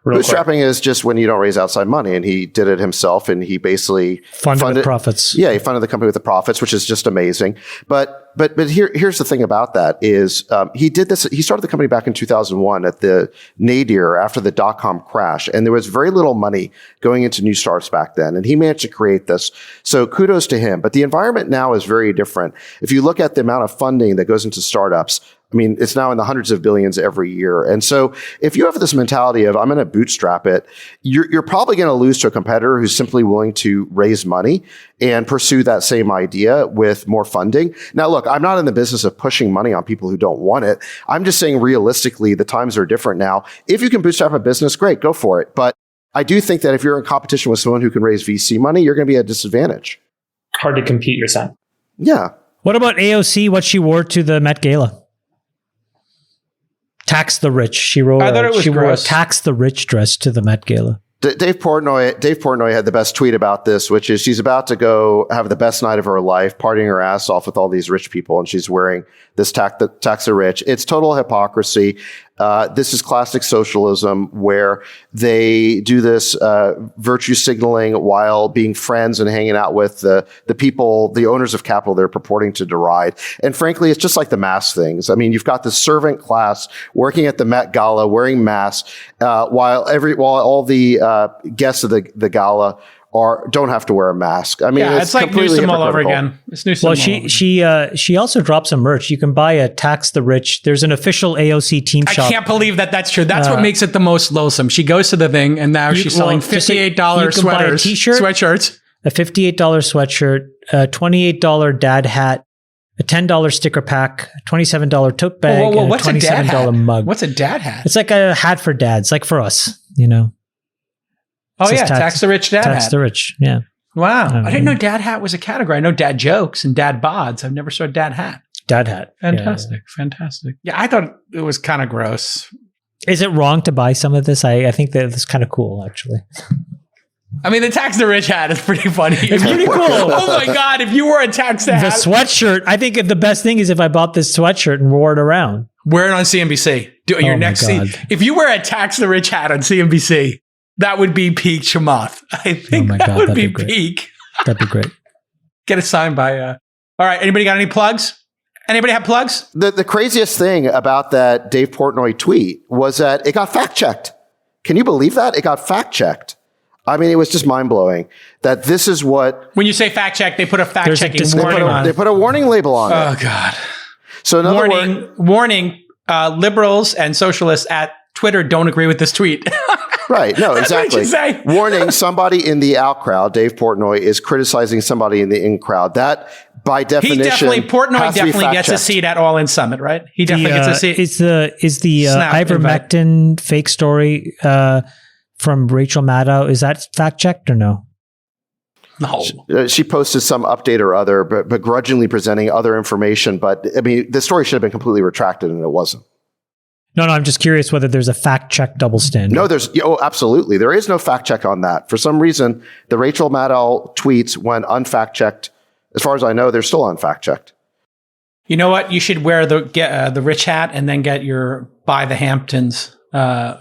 Bootstrapping is just when you don't raise outside money, and he did it himself, and he basically funded the profits. Yeah, he funded the company with the profits, which is just amazing. But here's the thing about that is he did this. He started the company back in 2001 at the nadir after the dot-com crash, and there was very little money going into new startups back then, and he managed to create this. So kudos to him. But the environment now is very different. If you look at the amount of funding that goes into startups, I mean, it's now in the hundreds of billions every year. And so if you have this mentality of, I'm going to bootstrap it, you're probably going to lose to a competitor who's simply willing to raise money and pursue that same idea with more funding. Now, look, I'm not in the business of pushing money on people who don't want it. I'm just saying realistically, the times are different now. If you can bootstrap a business, great, go for it. But I do think that if you're in competition with someone who can raise VC money, you're going to be at a disadvantage. Hard to compete, you're saying. Yeah. What about AOC, what she wore to the Met Gala? Tax the rich. She wore a tax the rich dress to the Met Gala. Dave Portnoy had the best tweet about this, which is she's about to go have the best night of her life, partying her ass off with all these rich people, and she's wearing this tax the rich. It's total hypocrisy. This is classic socialism where they do this virtue signaling while being friends and hanging out with the people, the owners of capital they're purporting to deride. And frankly, it's just like the mask things. I mean, you've got the servant class working at the Met Gala wearing masks while all the guests of the gala don't have to wear a mask. I mean, it's like Newsom all over again. It's Newsom. Well, she also dropped some merch. You can buy a Tax the Rich. There's an official AOC team shop. I can't believe that's true. That's what makes it the most loathsome. She goes to the thing, and now she's selling $58 sweatshirts. A $58 sweatshirt, a $28 dad hat, a $10 sticker pack, a $27 tote bag, and a $27 mug. What's a dad hat? It's like a hat for dads, like for us, you know. Oh yeah, tax the rich dad hat. Tax the rich, yeah. Wow, I didn't know dad hat was a category. I know dad jokes and dad bods. I've never saw dad hat. Dad hat, fantastic. Yeah, I thought it was kind of gross. Is it wrong to buy some of this? I think that it's kind of cool, actually. I mean, the tax the rich hat is pretty funny. It's pretty cool. Oh my god, if you wore a tax the hat, the sweatshirt. I think the best thing is if I bought this sweatshirt and wore it around. Wear it on CNBC. Do your next scene. If you wear a tax the rich hat on CNBC. That would be peak Chamath. I think that would be peak. That'd be great. Get it signed by... All right, anybody got any plugs? Anybody have plugs? The craziest thing about that Dave Portnoy tweet was that it got fact-checked. Can you believe that? It got fact-checked. I mean, it was just mind-blowing that this is what... When you say fact-check, they put a fact-checking warning on it. They put a warning label on it. Oh, God. So in other words... Warning, liberals and socialists at Twitter don't agree with this tweet. Right. No, exactly. Warning, somebody in the out crowd, Dave Portnoy, is criticizing somebody in the in crowd. That, by definition, Portnoy definitely gets a seat at All In Summit, right? He definitely gets a seat. Is the ivermectin fake story from Rachel Maddow, is that fact-checked or no? No. She posted some update or other, but begrudgingly presenting other information. But, I mean, the story should have been completely retracted, and it wasn't. No, I'm just curious whether there's a fact-check double standard. No, absolutely. There is no fact-check on that. For some reason, the Rachel Maddow tweets went unfact-checked. As far as I know, they're still unfact-checked. You know what? You should wear the rich hat and then get your Buy the Hamptons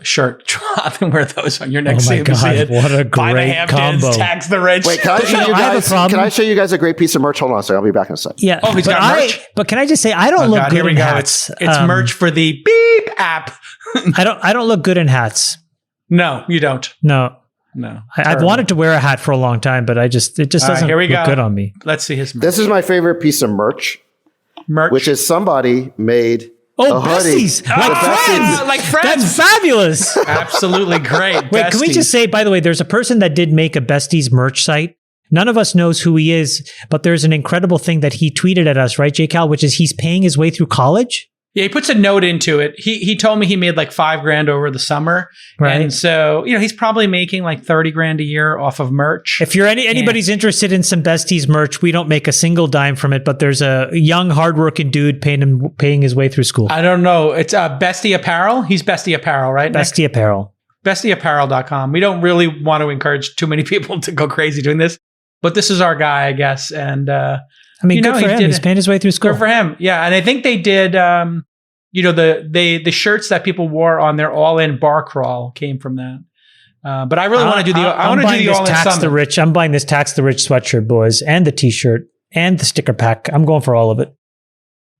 shirt and wear those on your next CNBC. God, what a Buy great the Hamptons, combo. tax the rich. Wait, can I show you guys a great piece of merch? Hold on a second. I'll be back in a second. Yeah. Oh, he's got merch? But can I just say, I don't look good in hats. It's merch for the beep app. I don't look good in hats. No, you don't. No. I've wanted to wear a hat for a long time, but it just doesn't look good on me. Let's see his merch. This is my favorite piece of merch. Which is somebody made a Besties. Like friends. That's fabulous. Absolutely great. Wait, can we just say, by the way, there's a person that did make a Besties merch site. None of us knows who he is, but there's an incredible thing that he tweeted at us, right, J. Cal, which is he's paying his way through college. Yeah, he puts a note into it. He told me he made like $5,000 over the summer. Right. And so, he's probably making like $30,000 a year off of merch. If you're anybody's interested in some Besties merch, we don't make a single dime from it, but there's a young, hardworking dude paying his way through school. I don't know. It's Bestie Apparel. He's Bestie Apparel, right? Bestie Apparel. BestieApparel.com. We don't really want to encourage too many people to go crazy doing this, but this is our guy, I guess. And I mean, good for him. He's paying his way through school. Good for him. Yeah. And I think they did, the shirts that people wore on their all-in bar crawl came from that. But I really want to do the all-in summit. I'm buying this Tax the Rich sweatshirt, boys, and the t-shirt and the sticker pack. I'm going for all of it.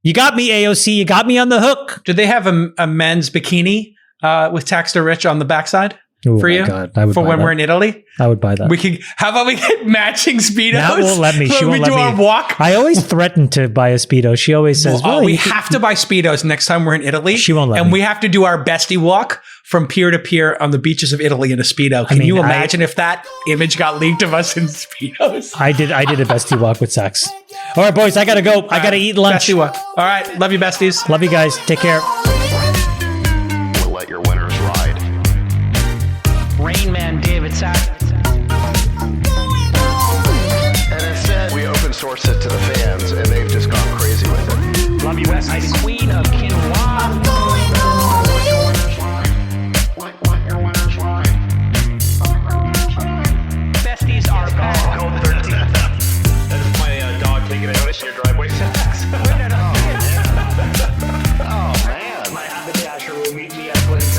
You got me, AOC. You got me on the hook. Do they have a men's bikini with Tax the Rich on the backside? Oh for you, God, I would for buy when that. we're in Italy, I would buy that. How about we get matching Speedos? That won't let me. She won't let me. Our walk. I always threaten to buy a Speedo. She always says, we have to buy Speedos next time we're in Italy. She won't let me. And we have to do our bestie walk from pier to pier on the beaches of Italy in a Speedo. Can you imagine if that image got leaked of us in Speedos? I did a bestie walk with Sax. All right, boys, I got to go. I got to eat lunch. Bestie walk. All right. Love you, besties. Love you guys. Take care. We'll let your winners ride. Rain Man David Sack. And instead, we open source it to the fans, and they've just gone crazy with it. Love you, Besties. Queen of Quinoa. Besties are back. Code 13. That's my dog taking a notice in your driveway.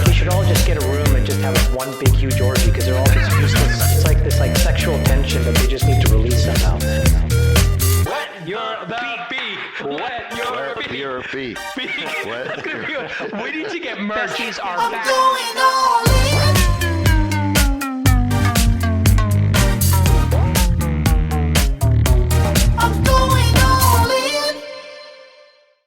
We should all just get a room and just have one big huge orgy because they're all just useless. It's like this sexual tension that they just need to release somehow. Wet your beak. Wet your beak. Your feet. We need to get merch. Besties are back. Going all in.